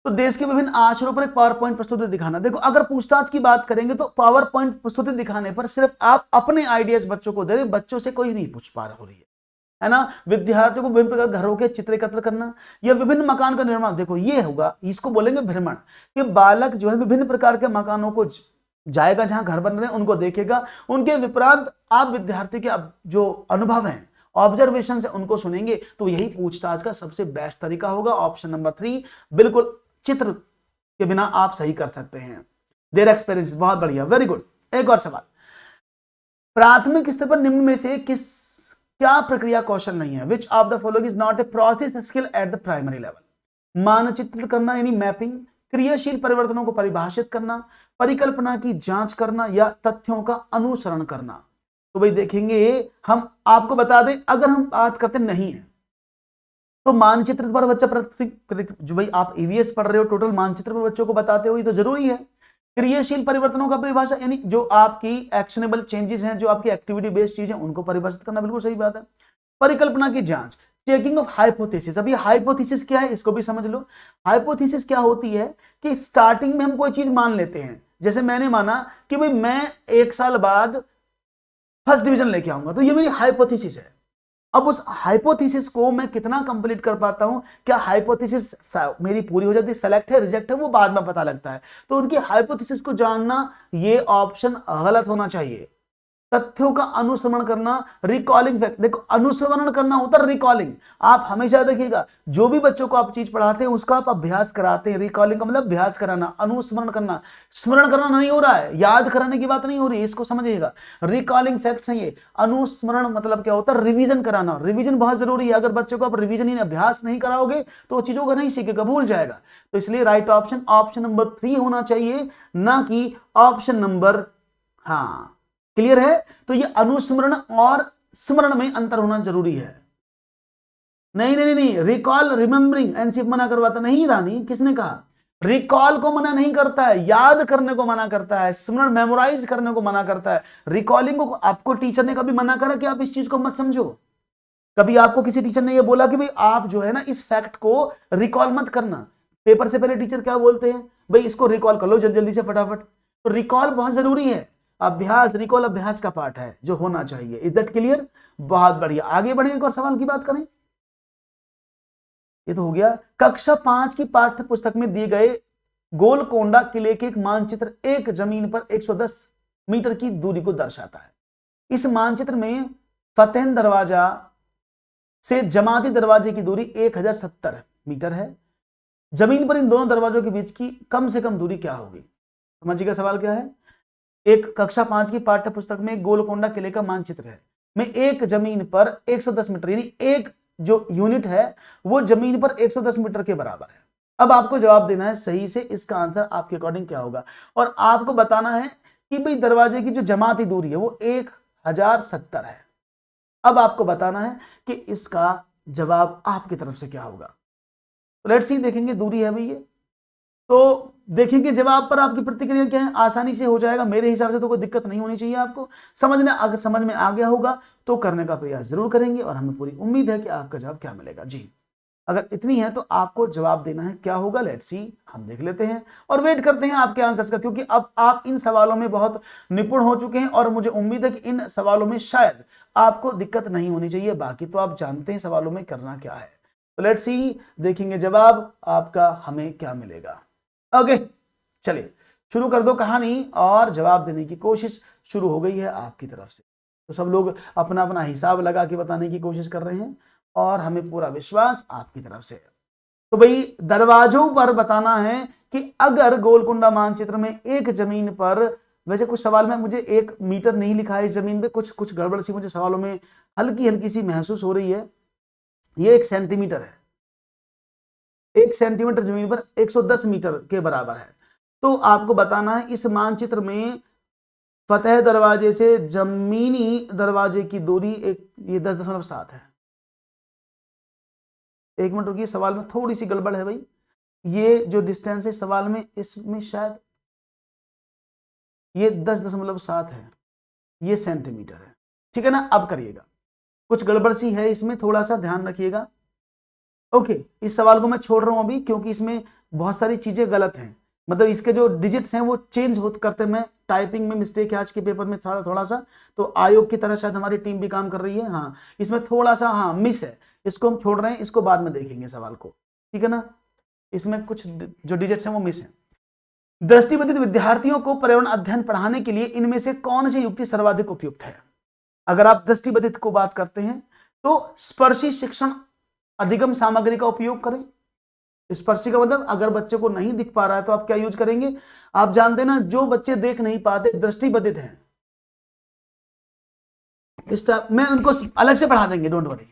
Speaker 1: तो देश के विभिन्न आश्रयों पर एक पावर पॉइंट प्रस्तुति दिखाना। देखो अगर पूछताछ की बात करेंगे तो पावर पॉइंट प्रस्तुति दिखाने पर सिर्फ आप अपने आइडियाज बच्चों को दे रहे, बच्चों से कोई नहीं पूछ पा रही है ना। विद्यार्थियों को विभिन्न प्रकार घरों के चित्र एकत्र करना या विभिन्न मकान का निर्माण, देखो ये होगा, इसको बोलेंगे भ्रमण, कि बालक जो है विभिन्न प्रकार के मकानों को जाएगा, जहां घर बन रहे हैं उनको देखेगा, उनके विपरीत आप विद्यार्थी के जो अनुभव हैं, ऑब्जर्वेशन से उनको सुनेंगे। तो यही पूछताछ का सबसे बेस्ट तरीका होगा। ऑप्शन नंबर 3 बिल्कुल, चित्र के बिना आप सही कर सकते हैं। देयर एक्सपीरियंस, बहुत बढ़िया, वेरी गुड। एक और सवाल, प्राथमिक स्तर पर निम्न में से क्या प्रक्रिया कौशल नहीं है? Which of the following is not a process skill at the primary level? मानचित्र करना यानी मैपिंग, क्रियाशील परिवर्तनों को परिभाषित करना, परिकल्पना की जांच करना, या तथ्यों का अनुसरण करना। तो भाई देखेंगे, हम आपको बता दें, अगर हम बात करते नहीं है तो मानचित्र पर बच्चा जो भाई आप ईवीएस पढ़ रहे हो, टोटल मानचित्र पर बच्चों को बताते हो, ये तो जरूरी है। क्रियाशील परिवर्तनों का परिभाषा यानी जो आपकी एक्शनेबल चेंजेस हैं, जो आपकी एक्टिविटी बेस्ड चीजें, उनको परिभाषित करना, बिल्कुल सही बात है। परिकल्पना की जांच, चेकिंग ऑफ हाइपोथेसिस। अभी हाइपोथेसिस क्या है इसको भी समझ लो। हाइपोथेसिस क्या होती है कि स्टार्टिंग में हम कोई चीज मान लेते हैं, जैसे मैंने माना कि भाई मैं 1 साल बाद फर्स्ट डिवीजन लेके आऊंगा, तो ये मेरी हाइपोथेसिस है। अब उस हाइपोथेसिस को मैं कितना कंप्लीट कर पाता हूं, क्या हाइपोथेसिस मेरी पूरी हो जाती है, सेलेक्ट है रिजेक्ट है, वो बाद में पता लगता है। तो उनकी हाइपोथेसिस को जानना, ये ऑप्शन गलत होना चाहिए। तथ्यों का अनुसरण करना, रिकॉलिंग फैक्ट, देखो अनुसरण करना होता है रिकॉलिंग। आप हमेशा देखिएगा, जो भी बच्चों को आप चीज पढ़ाते हैं उसका आप अभ्यास कराते हैं। रिकॉलिंग का मतलब अभ्यास कराना, अनुस्मरण करना, स्मरण करना नहीं हो रहा है, याद कराने की बात नहीं हो रही है, इसको समझिएगा। रिकॉलिंग फैक्ट्स हैं ये। अनुस्मरण मतलब क्या होता है? रिवीजन कराना। रिवीजन बहुत जरूरी है। अगर बच्चों को आप रिवीजन ही अभ्यास नहीं कराओगे तो वो चीजों को नहीं सीखेगा, भूल जाएगा। तो इसलिए राइट ऑप्शन ऑप्शन नंबर 3 होना चाहिए, ना कि ऑप्शन नंबर, हाँ क्लियर है। तो ये अनुस्मरण और स्मरण में अंतर होना जरूरी है। नहीं नहीं नहीं, रिकॉल रिमेंबरिंग एनसीएफ मना करवाता नहीं रानी, किसने कहा? रिकॉल को मना नहीं करता है, याद करने को मना करता है, स्मरण मेमोराइज करने को मना करता है। रिकॉलिंग को आपको टीचर ने कभी मना करा कि आप इस चीज को मत समझो? कभी आपको किसी टीचर ने ये बोला कि भाई आप जो है ना इस फैक्ट को रिकॉल मत करना? पेपर से पहले टीचर क्या बोलते हैं? भाई इसको रिकॉल कर लो जल्दी जल्दी से फटाफट। तो रिकॉल बहुत जरूरी है। अभ्यास, रिकॉल अभ्यास का पार्ट है जो होना चाहिए। Is that clear? बहुत बढ़िया, आगे बढ़े, एक और सवाल की बात करें। ये तो हो गया। कक्षा 5 की पाठ्य पुस्तक में दिए गए गोलकोंडा किले के एक मानचित्र एक जमीन पर 110 मीटर की दूरी को दर्शाता है। इस मानचित्र में फतेह दरवाजा से जमाती दरवाजे की दूरी 1070 मीटर है। जमीन पर इन दोनों दरवाजों के बीच की कम से कम दूरी क्या होगी? समझिएगा सवाल क्या है। एक कक्षा 5 की पाठ्य पुस्तक में गोलकोंडा किले का मानचित्र है, में एक जमीन पर 110 मीटर, यानी एक जो यूनिट है वो जमीन पर 110 मीटर के बराबर है। अब आपको जवाब देना है सही से, इसका आंसर आपके अकॉर्डिंग क्या होगा, और आपको बताना है कि भाई दरवाजे की जो जमाती दूरी है वो 1070 है। अब आपको बताना है कि इसका जवाब आपकी तरफ से क्या होगा। लेट्स सी, देखेंगे दूरी है भाई ये, तो देखेंगे जवाब पर आपकी प्रतिक्रिया क्या है। आसानी से हो जाएगा मेरे हिसाब से, तो कोई दिक्कत नहीं होनी चाहिए आपको। समझने अगर समझ में आ गया होगा तो करने का प्रयास जरूर करेंगे, और हमें पूरी उम्मीद है कि आपका जवाब क्या मिलेगा। जी, अगर इतनी है तो आपको जवाब देना है, क्या होगा लेट्स सी, हम देख लेते हैं और वेट करते हैं आपके आंसर्स का, क्योंकि अब आप इन सवालों में बहुत निपुण हो चुके हैं और मुझे उम्मीद है कि इन सवालों में शायद आपको दिक्कत नहीं होनी चाहिए। बाकी तो आप जानते हैं सवालों में करना क्या है। तो लेट्स सी, देखेंगे जवाब आपका हमें क्या मिलेगा। ओके, चलिए शुरू कर दो कहानी, और जवाब देने की कोशिश शुरू हो गई है आपकी तरफ से। तो सब लोग अपना अपना हिसाब लगा के बताने की कोशिश कर रहे हैं, और हमें पूरा विश्वास आपकी तरफ से है। तो भाई दरवाजों पर बताना है कि अगर गोलकुंडा मानचित्र में एक जमीन पर, वैसे कुछ सवाल में मुझे 1 मीटर नहीं लिखा है इस जमीन पे, कुछ कुछ गड़बड़ सी मुझे सवालों में हल्की हल्की सी महसूस हो रही है। ये 1 सेंटीमीटर है, 1 सेंटीमीटर जमीन पर 110 मीटर के बराबर है। तो आपको बताना है इस मानचित्र में फतेह दरवाजे से जमीनी दरवाजे की दूरी ये 10.7 है। 1 मिनट रुकिए, सवाल में थोड़ी सी गड़बड़ है भाई। ये जो डिस्टेंस है सवाल में, इसमें शायद ये 10.7 है, ये सेंटीमीटर है, ठीक है ना। अब करिएगा, कुछ गड़बड़ सी है इसमें, थोड़ा सा ध्यान रखिएगा। ओके, इस सवाल को मैं छोड़ रहा हूं अभी, क्योंकि इसमें बहुत सारी चीजें गलत हैं। मतलब इसके जो डिजिट्स हैं वो चेंज होते करते, मैं टाइपिंग में मिस्टेक है आज के पेपर में थोड़ा थोड़ा सा, तो आयोग की तरह शायद हमारी टीम भी काम कर रही है। हाँ, इसमें थोड़ा सा हाँ मिस है, इसको हम छोड़ रहे हैं, इसको बाद में देखेंगे सवाल को, ठीक है ना। इसमें कुछ जो डिजिट्स हैं वो मिस है। दृष्टिबाधित विद्यार्थियों को पर्यावरण अध्ययन पढ़ाने के लिए इनमें से कौन सी युक्ति सर्वाधिक उपयुक्त है। अगर आप दृष्टिबाधित को बात करते हैं तो स्पर्शी शिक्षण अधिगम सामग्री का उपयोग करें। स्पर्शी का मतलब अगर बच्चे को नहीं दिख पा रहा है तो आप क्या यूज करेंगे। आप जानते हैं ना, जो बच्चे देख नहीं पाते दृष्टिबाधित हैं, मैं उनको अलग से पढ़ा देंगे, डोंट वरी।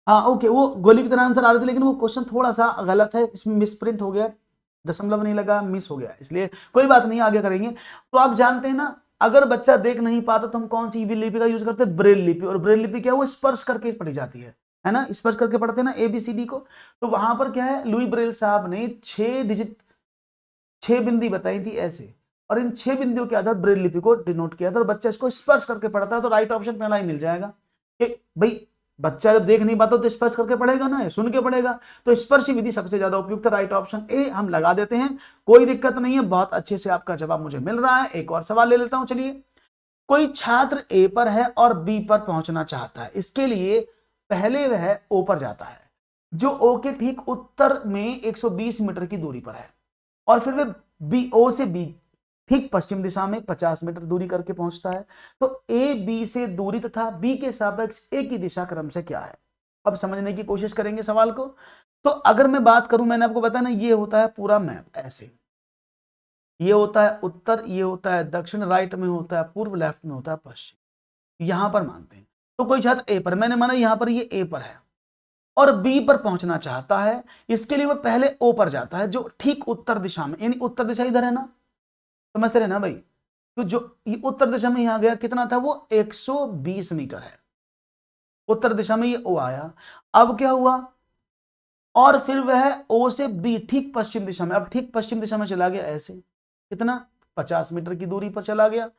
Speaker 1: हाँ ओके, वो गोली की तरह आंसर आ रहे थे, लेकिन वो क्वेश्चन थोड़ा सा गलत है, इसमें मिस प्रिंट हो गया, दशमलव नहीं लगा, मिस हो गया, इसलिए कोई बात नहीं, आगे करेंगे। तो आप जानते हैं ना, अगर बच्चा देख नहीं पाता तो हम कौन सी लिपि का यूज करते हैं, ब्रेल लिपि। और ब्रेल लिपि क्या है, वो स्पर्श करके पढ़ी जाती है ना, स्पर्श करके पढ़ते हैं ना ABCD को। तो वहां पर क्या है, लुई ब्रेल साहब ने 6 डिजिट 6 बिंदी बताई थी ऐसे, और इन 6 बिंदियों के आधार ब्रेल लिपि को डिनोट किया था, और बच्चा इसको स्पर्श करके पढ़ता है। तो राइट ऑप्शन पहला ही मिल जाएगा कि भाई बच्चा जब देख नहीं पाता तो स्पर्श करके पढ़ेगा ना, सुन के पढ़ेगा, तो स्पर्श विधि सबसे ज्यादा उपयुक्त है। राइट ऑप्शन ए हम लगा देते हैं, कोई दिक्कत नहीं है, बहुत अच्छे से आपका जवाब मुझे मिल रहा है। एक और सवाल ले लेता हूं, चलिए। कोई छात्र ए पर है और बी पर पहुंचना चाहता है, इसके लिए पहले वह ओ पर जाता है, जो ओ के ठीक उत्तर में 120 मीटर की दूरी पर है, और फिर वह बी ओ से बी ठीक पश्चिम दिशा में 50 मीटर दूरी करके पहुंचता है। तो ए बी से दूरी तथा बी के सापेक्ष ए की दिशा क्रम से क्या है। अब समझने की कोशिश करेंगे सवाल को। तो अगर मैं बात करूं, मैंने आपको बताया ना, ये होता है पूरा मैप ऐसे, ये होता है उत्तर, ये होता है दक्षिण, राइट में होता है पूर्व, लेफ्ट में होता है पश्चिम, यहां पर मानते हैं। तो कोई छात्र ए पर, मैंने माना यहां पर ये ए पर है और बी पर पहुंचना चाहता है, इसके लिए वो पहले ओ पर जाता है, जो ठीक उत्तर दिशा में, यानी उत्तर दिशा इधर है ना, समझते रहे ना भाई। तो जो ये उत्तर दिशा में यहां गया कितना था, वो 120 मीटर है, उत्तर दिशा में ये ओ आया। अब क्या हुआ, और फिर वह ओ से बी ठीक पश्चिम दिशा में, अब ठीक पश्चिम दिशा में चला गया ऐसे, कितना 50 मीटर की दूरी पर चला गया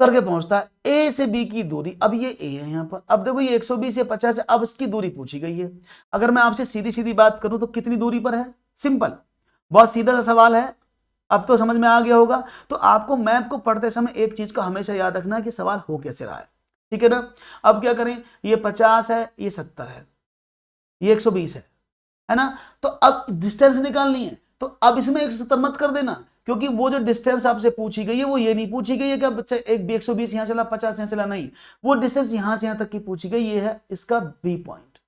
Speaker 1: करके पहुंचता है ए से बी की दूरी। अब ये ए है यहां पर, अब देखो ये 120 से 50 है, अब इसकी दूरी पूछी गई है। अगर मैं आपसे सीधी सीधी बात करूं तो कितनी दूरी पर है, सिंपल, बहुत सीधा सा सवाल है, अब तो समझ में आ गया होगा। तो आपको मैप को पढ़ते समय एक चीज का हमेशा याद रखना है कि सवाल हो कैसे रहा है, ठीक है ना। अब क्या करें, ये 50 है, ये 70 है, ये 120 है ना। तो अब डिस्टेंस निकालनी है, तो अब इसमें 170 मत कर देना, क्योंकि वो जो डिस्टेंस आपसे पूछी गई है वो ये नहीं पूछी गई है कि बच्चा एक भी 120 यहां चला 50 यहां चला, नहीं, वो डिस्टेंस यहां से यहां तक की पूछी गई, ये है इसका बी पॉइंट,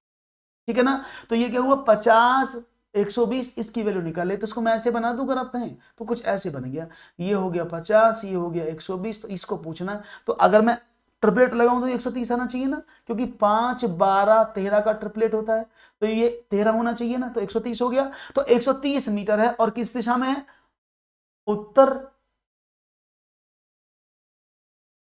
Speaker 1: ठीक है ना। तो ये क्या हुआ, 50 120, इसकी वैल्यू निकाले, तो इसको मैं ऐसे बना दूं, अगर आप कहें तो कुछ ऐसे बन गया, ये हो गया 50, ये हो गया 120, तो इसको पूछना है। तो अगर मैं ट्रिपलेट लगाऊं तो 130 आना चाहिए ना, क्योंकि 5, 12, 13 का ट्रिपलेट होता है, तो ये 13 होना चाहिए ना, तो 130 हो गया। तो 130 मीटर है और किस दिशा में है? उत्तर,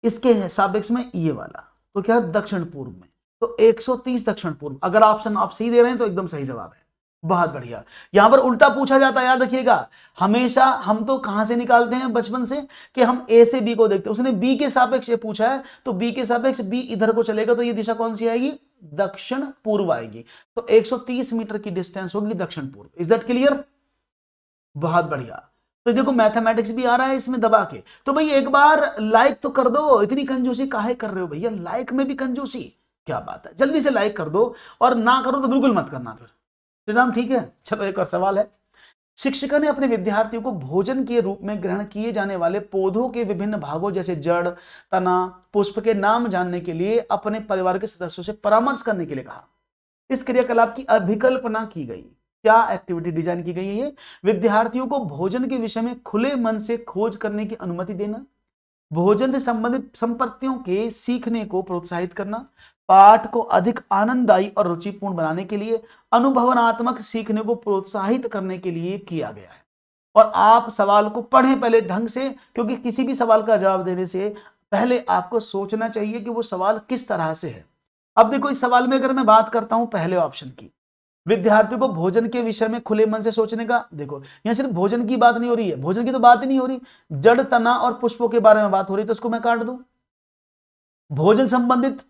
Speaker 1: इसके सापेक्ष में ये वाला, तो क्या है? दक्षिण पूर्व में। तो 130 दक्षिण पूर्व। अगर ऑप्शन आप सही दे रहे हैं तो एकदम सही जवाब है। बहुत बढ़िया। यहां पर उल्टा पूछा जाता है, याद रखिएगा। हमेशा हम तो कहां से निकालते हैं बचपन से, कि हम ए से बी को देखते हैं। उसने बी के सापेक्ष ये पूछा है, तो बी के सापेक्ष बी इधर को चलेगा, तो ये दिशा कौन सी आएगी? दक्षिण पूर्व आएगी। तो 130 मीटर की डिस्टेंस होगी दक्षिण पूर्व। Is that clear? बहुत बढ़िया। तो देखो मैथमेटिक्स भी आ रहा है इसमें दबा के। तो भाई एक बार लाइक तो कर दो, इतनी कंजूसी काहे कर रहे हो भैया? लाइक में भी कंजूसी, क्या बात है? जल्दी से लाइक कर दो, और ना करो तो बिल्कुल मत करना फिर। श्रीराम, ठीक है। चलो एक और सवाल है। शिक्षिका ने अपने विद्यार्थियों को भोजन के रूप में ग्रहण किए जाने वाले पौधों के विभिन्न भागों जैसे जड़, तना, पुष्प के नाम जानने के लिए अपने परिवार के सदस्यों से परामर्श करने के लिए कहा। इस क्रियाकलाप की अभिकल्पना की गई। क्या एक्टिविटी डिजाइन की गई है? ये विद्यार्थियों को भोजन के विषय में खुले मन से खोज करने की अनुमति देना, भोजन से संबंधित संपत्तियों के सीखने को प्रोत्साहित करना, पाठ को अधिक आनंददायी और रुचिपूर्ण बनाने के लिए, अनुभवनात्मक सीखने को प्रोत्साहित करने के लिए किया गया है। और आप सवाल को पढ़ें पहले ढंग से, क्योंकि किसी भी सवाल का जवाब देने से पहले आपको सोचना चाहिए कि वो सवाल किस तरह से है। अब देखो, इस सवाल में अगर मैं बात करता हूं पहले ऑप्शन की, विद्यार्थियों को भोजन के विषय में खुले मन से सोचने का, देखो यहां सिर्फ भोजन की बात नहीं हो रही है, भोजन की तो बात ही नहीं हो रही, जड़, तना और पुष्पों के बारे में बात हो रही, तो उसको मैं काट दूं। भोजन संबंधित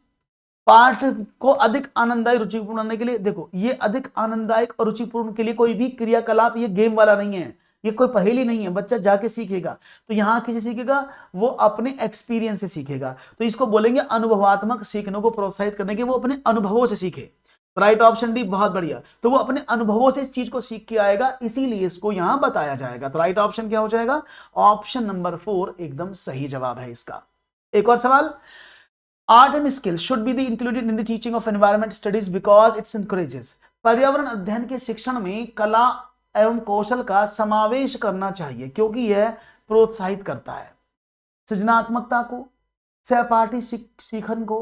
Speaker 1: पाठ को अधिक आनंददायक रुचिपूर्ण बनाने के लिए, देखो ये अधिक आनंददायक और रुचिपूर्ण के लिए कोई भी क्रियाकलाप ये गेम वाला नहीं है, ये कोई पहेली नहीं है, बच्चा जाके सीखेगा। तो यहां किसे सीखेगा? वो अपने एक्सपीरियंस से सीखेगा। तो इसको बोलेंगे अनुभवात्मक सीखने को प्रोत्साहित करने के, वो अपने अनुभवों से सीखे। राइट ऑप्शन डी, बहुत बढ़िया। तो वो अपने अनुभवों से इस चीज को सीख के आएगा, इसीलिए इसको यहां बताया जाएगा। तो राइट ऑप्शन क्या हो जाएगा? ऑप्शन नंबर 4 एकदम सही जवाब है इसका। एक और सवाल। Art and skills should be included in the teaching of environment studies because it's encourages. पर्यावरण अध्ययन के शिक्षण में कला एवं कौशल का समावेश करना चाहिए, क्योंकि यह प्रोत्साहित करता है सृजनात्मकता को, सहपाठी सीखन को,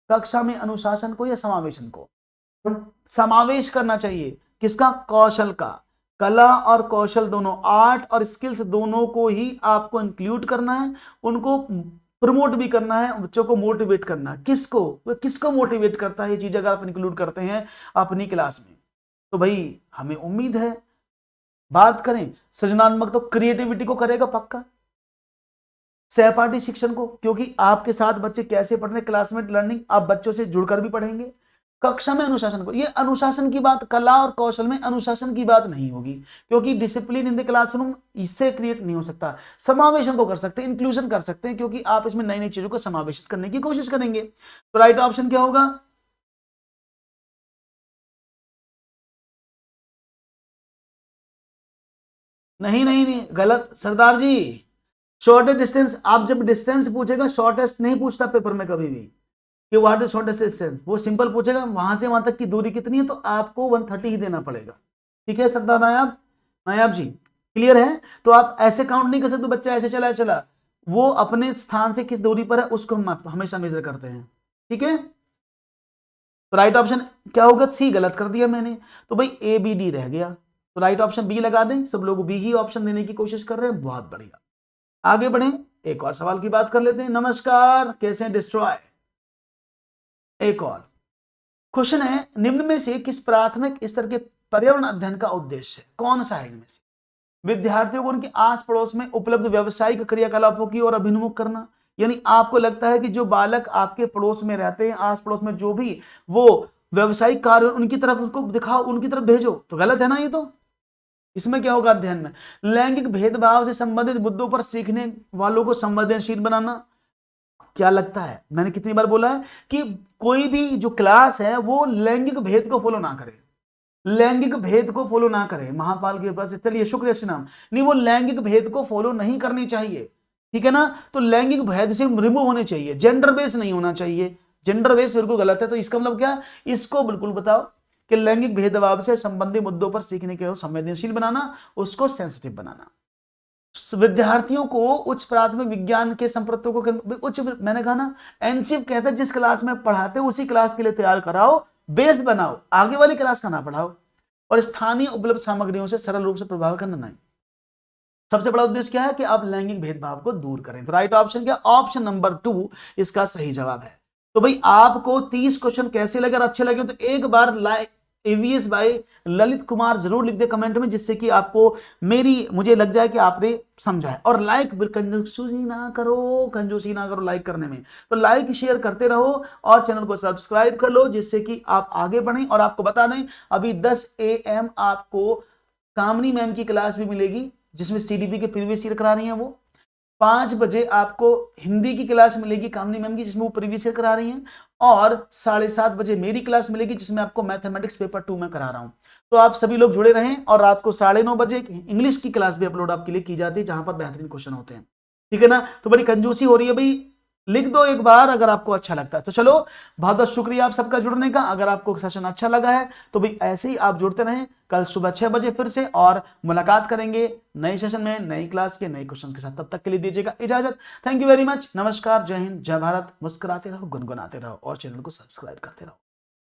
Speaker 1: कक्षा में अनुशासन को या समावेशन को। समावेश करना चाहिए किसका? कौशल का। कला और कौशल दोनों, आर्ट और स्किल्स दोनों को ही आपको इंक्लूड करना है, उनको प्रमोट भी करना है, बच्चों को मोटिवेट करना है। किसको मोटिवेट करता है ये चीज अगर आप इंक्लूड करते हैं अपनी क्लास में, तो भाई हमें उम्मीद है। बात करें सृजनात्मक, तो क्रिएटिविटी को करेगा पक्का। सहपाठी शिक्षण को, क्योंकि आपके साथ बच्चे कैसे पढ़ रहे, क्लासमेट लर्निंग, आप बच्चों से जुड़कर भी पढ़ेंगे। कक्षा में अनुशासन को, ये अनुशासन की बात, कला और कौशल में अनुशासन की बात नहीं होगी, क्योंकि डिसिप्लिन इन द क्लासरूम इससे क्रिएट नहीं हो सकता। समावेशन को कर सकते हैं, इंक्लूजन कर सकते हैं, क्योंकि आप इसमें नई नई चीजों को समावेशित करने की कोशिश करेंगे। तो राइट ऑप्शन क्या होगा? नहीं नहीं नहीं, गलत सरदार जी। शॉर्टेस्ट डिस्टेंस, आप जब डिस्टेंस पूछेगा, शॉर्टेस्ट नहीं पूछता पेपर में कभी भी कि व्हाट इज शॉर्टेस्ट डिस्टेंस। वो सिंपल पूछेगा वहां से वहां तक की दूरी कितनी है, तो आपको 130 ही देना पड़ेगा। ठीक है सरदार नायाब, नायाब जी, क्लियर है? तो आप ऐसे काउंट नहीं कर सकते, बच्चा ऐसे चला चला, वो अपने स्थान से किस दूरी पर है उसको हम हमेशा मेजर करते हैं। ठीक है, तो राइट ऑप्शन क्या होगा? सी गलत कर दिया मैंने, तो भाई ए बी डी रह गया। तो राइट ऑप्शन बी लगा दें, सब लोग बी ही ऑप्शन देने की कोशिश कर रहे हैं, बहुत बढ़िया। आगे बढ़े, एक और सवाल की बात कर लेते हैं। नमस्कार, कैसे हैं डिस्ट्रॉय? एक और क्वेश्चन है, निम्न में से किस प्राथमिक स्तर के पर्यावरण अध्ययन का उद्देश्य है? कौन सा है इनमें से? विद्यार्थियों को उनके आस पड़ोस में उपलब्ध व्यावसायिक क्रियाकलापों की ओर अभिमुख करना, यानी आपको लगता है कि जो बालक आपके पड़ोस में रहते हैं, आस पड़ोस में जो भी वो व्यावसायिक कार्य, उनकी तरफ उसको दिखाओ, उनकी तरफ भेजो, तो गलत है ना ये? तो इसमें क्या होगा अध्ययन में? लैंगिक भेदभाव से संबंधित मुद्दों पर सीखने वालों को संवेदनशील बनाना। क्या लगता है, मैंने कितनी बार बोला है कि कोई भी जो क्लास है वो लैंगिक भेद को फॉलो ना करे, लैंगिक भेद को फॉलो ना करे। महापाल के पास चलिए, शुक्रिया श्री नाम, नहीं वो लैंगिक भेद को फॉलो नहीं करनी चाहिए, ठीक है ना? तो लैंगिक भेद से रिमूव होने चाहिए, जेंडर बेस नहीं होना चाहिए। जेंडर बेस बिल्कुल गलत है, तो इसका मतलब क्या? इसको बिल्कुल बताओ कि लैंगिक भेदभाव से संबंधित मुद्दों पर सीखने के संवेदनशील बनाना, उसको सेंसिटिव बनाना। विद्यार्थियों को उच्च प्राथमिक विज्ञान के संप्रत्यों को उच्च, मैंने कहा ना, एनसीएफ कहता है जिस क्लास में पढ़ाते हो उसी क्लास के लिए तैयार कराओ, बेस बनाओ, आगे वाली क्लास का ना पढ़ाओ। और स्थानीय उपलब्ध सामग्रियों से सरल रूप से प्रभाव करना नहीं। सबसे बड़ा उद्देश्य क्या है कि आप लैंगिक भेदभाव को दूर करें। तो राइट ऑप्शन क्या, ऑप्शन नंबर 2 इसका सही जवाब है। तो भाई आपको 30 क्वेश्चन कैसे लगे, अच्छे लगे तो एक बार like AVS by Lalit Kumar जरूर लिख दे कमेंट में, जिससे कि आपको मुझे लग जाए कि आपने समझा है। और लाइक, कंजूसी ना करो लाइक करने में, तो लाइक शेयर करते रहो और चैनल को सब्सक्राइब कर लो, जिससे कि आप आगे बढ़ें। और आपको बता दें अभी 10 AM आपको कामनी मैम की क्लास भी मिलेगी, जिसमें सीडीपी के प्रीवियस ईयर करा रही हैं वो। 5 बजे आपको हिंदी की क्लास मिलेगी कामनी मैम की, जिसमें वो प्रीवियस ईयर करा रही हैं। और 7:30 बजे मेरी क्लास मिलेगी, जिसमें आपको मैथमेटिक्स पेपर 2 में करा रहा हूं। तो आप सभी लोग जुड़े रहें। और रात को 9:30 बजे इंग्लिश की क्लास भी अपलोड आपके लिए की जाती है, जहां पर बेहतरीन क्वेश्चन होते हैं। ठीक है ना। तो बड़ी कंजूसी हो रही है भाई, लिख दो एक बार अगर आपको अच्छा लगता है तो। चलो, बहुत बहुत शुक्रिया आप सबका जुड़ने का। अगर आपको सेशन अच्छा लगा है तो भाई ऐसे ही आप जुड़ते रहें। कल सुबह 6 बजे फिर से और मुलाकात करेंगे नए सेशन में, नई क्लास के नए क्वेश्चन के साथ। तब तक के लिए दीजिएगा इजाजत। Thank you very much. नमस्कार, जय हिंद, जय भारत। मुस्कुराते रहो, गुनगुनाते रहो और चैनल को सब्सक्राइब करते रहो।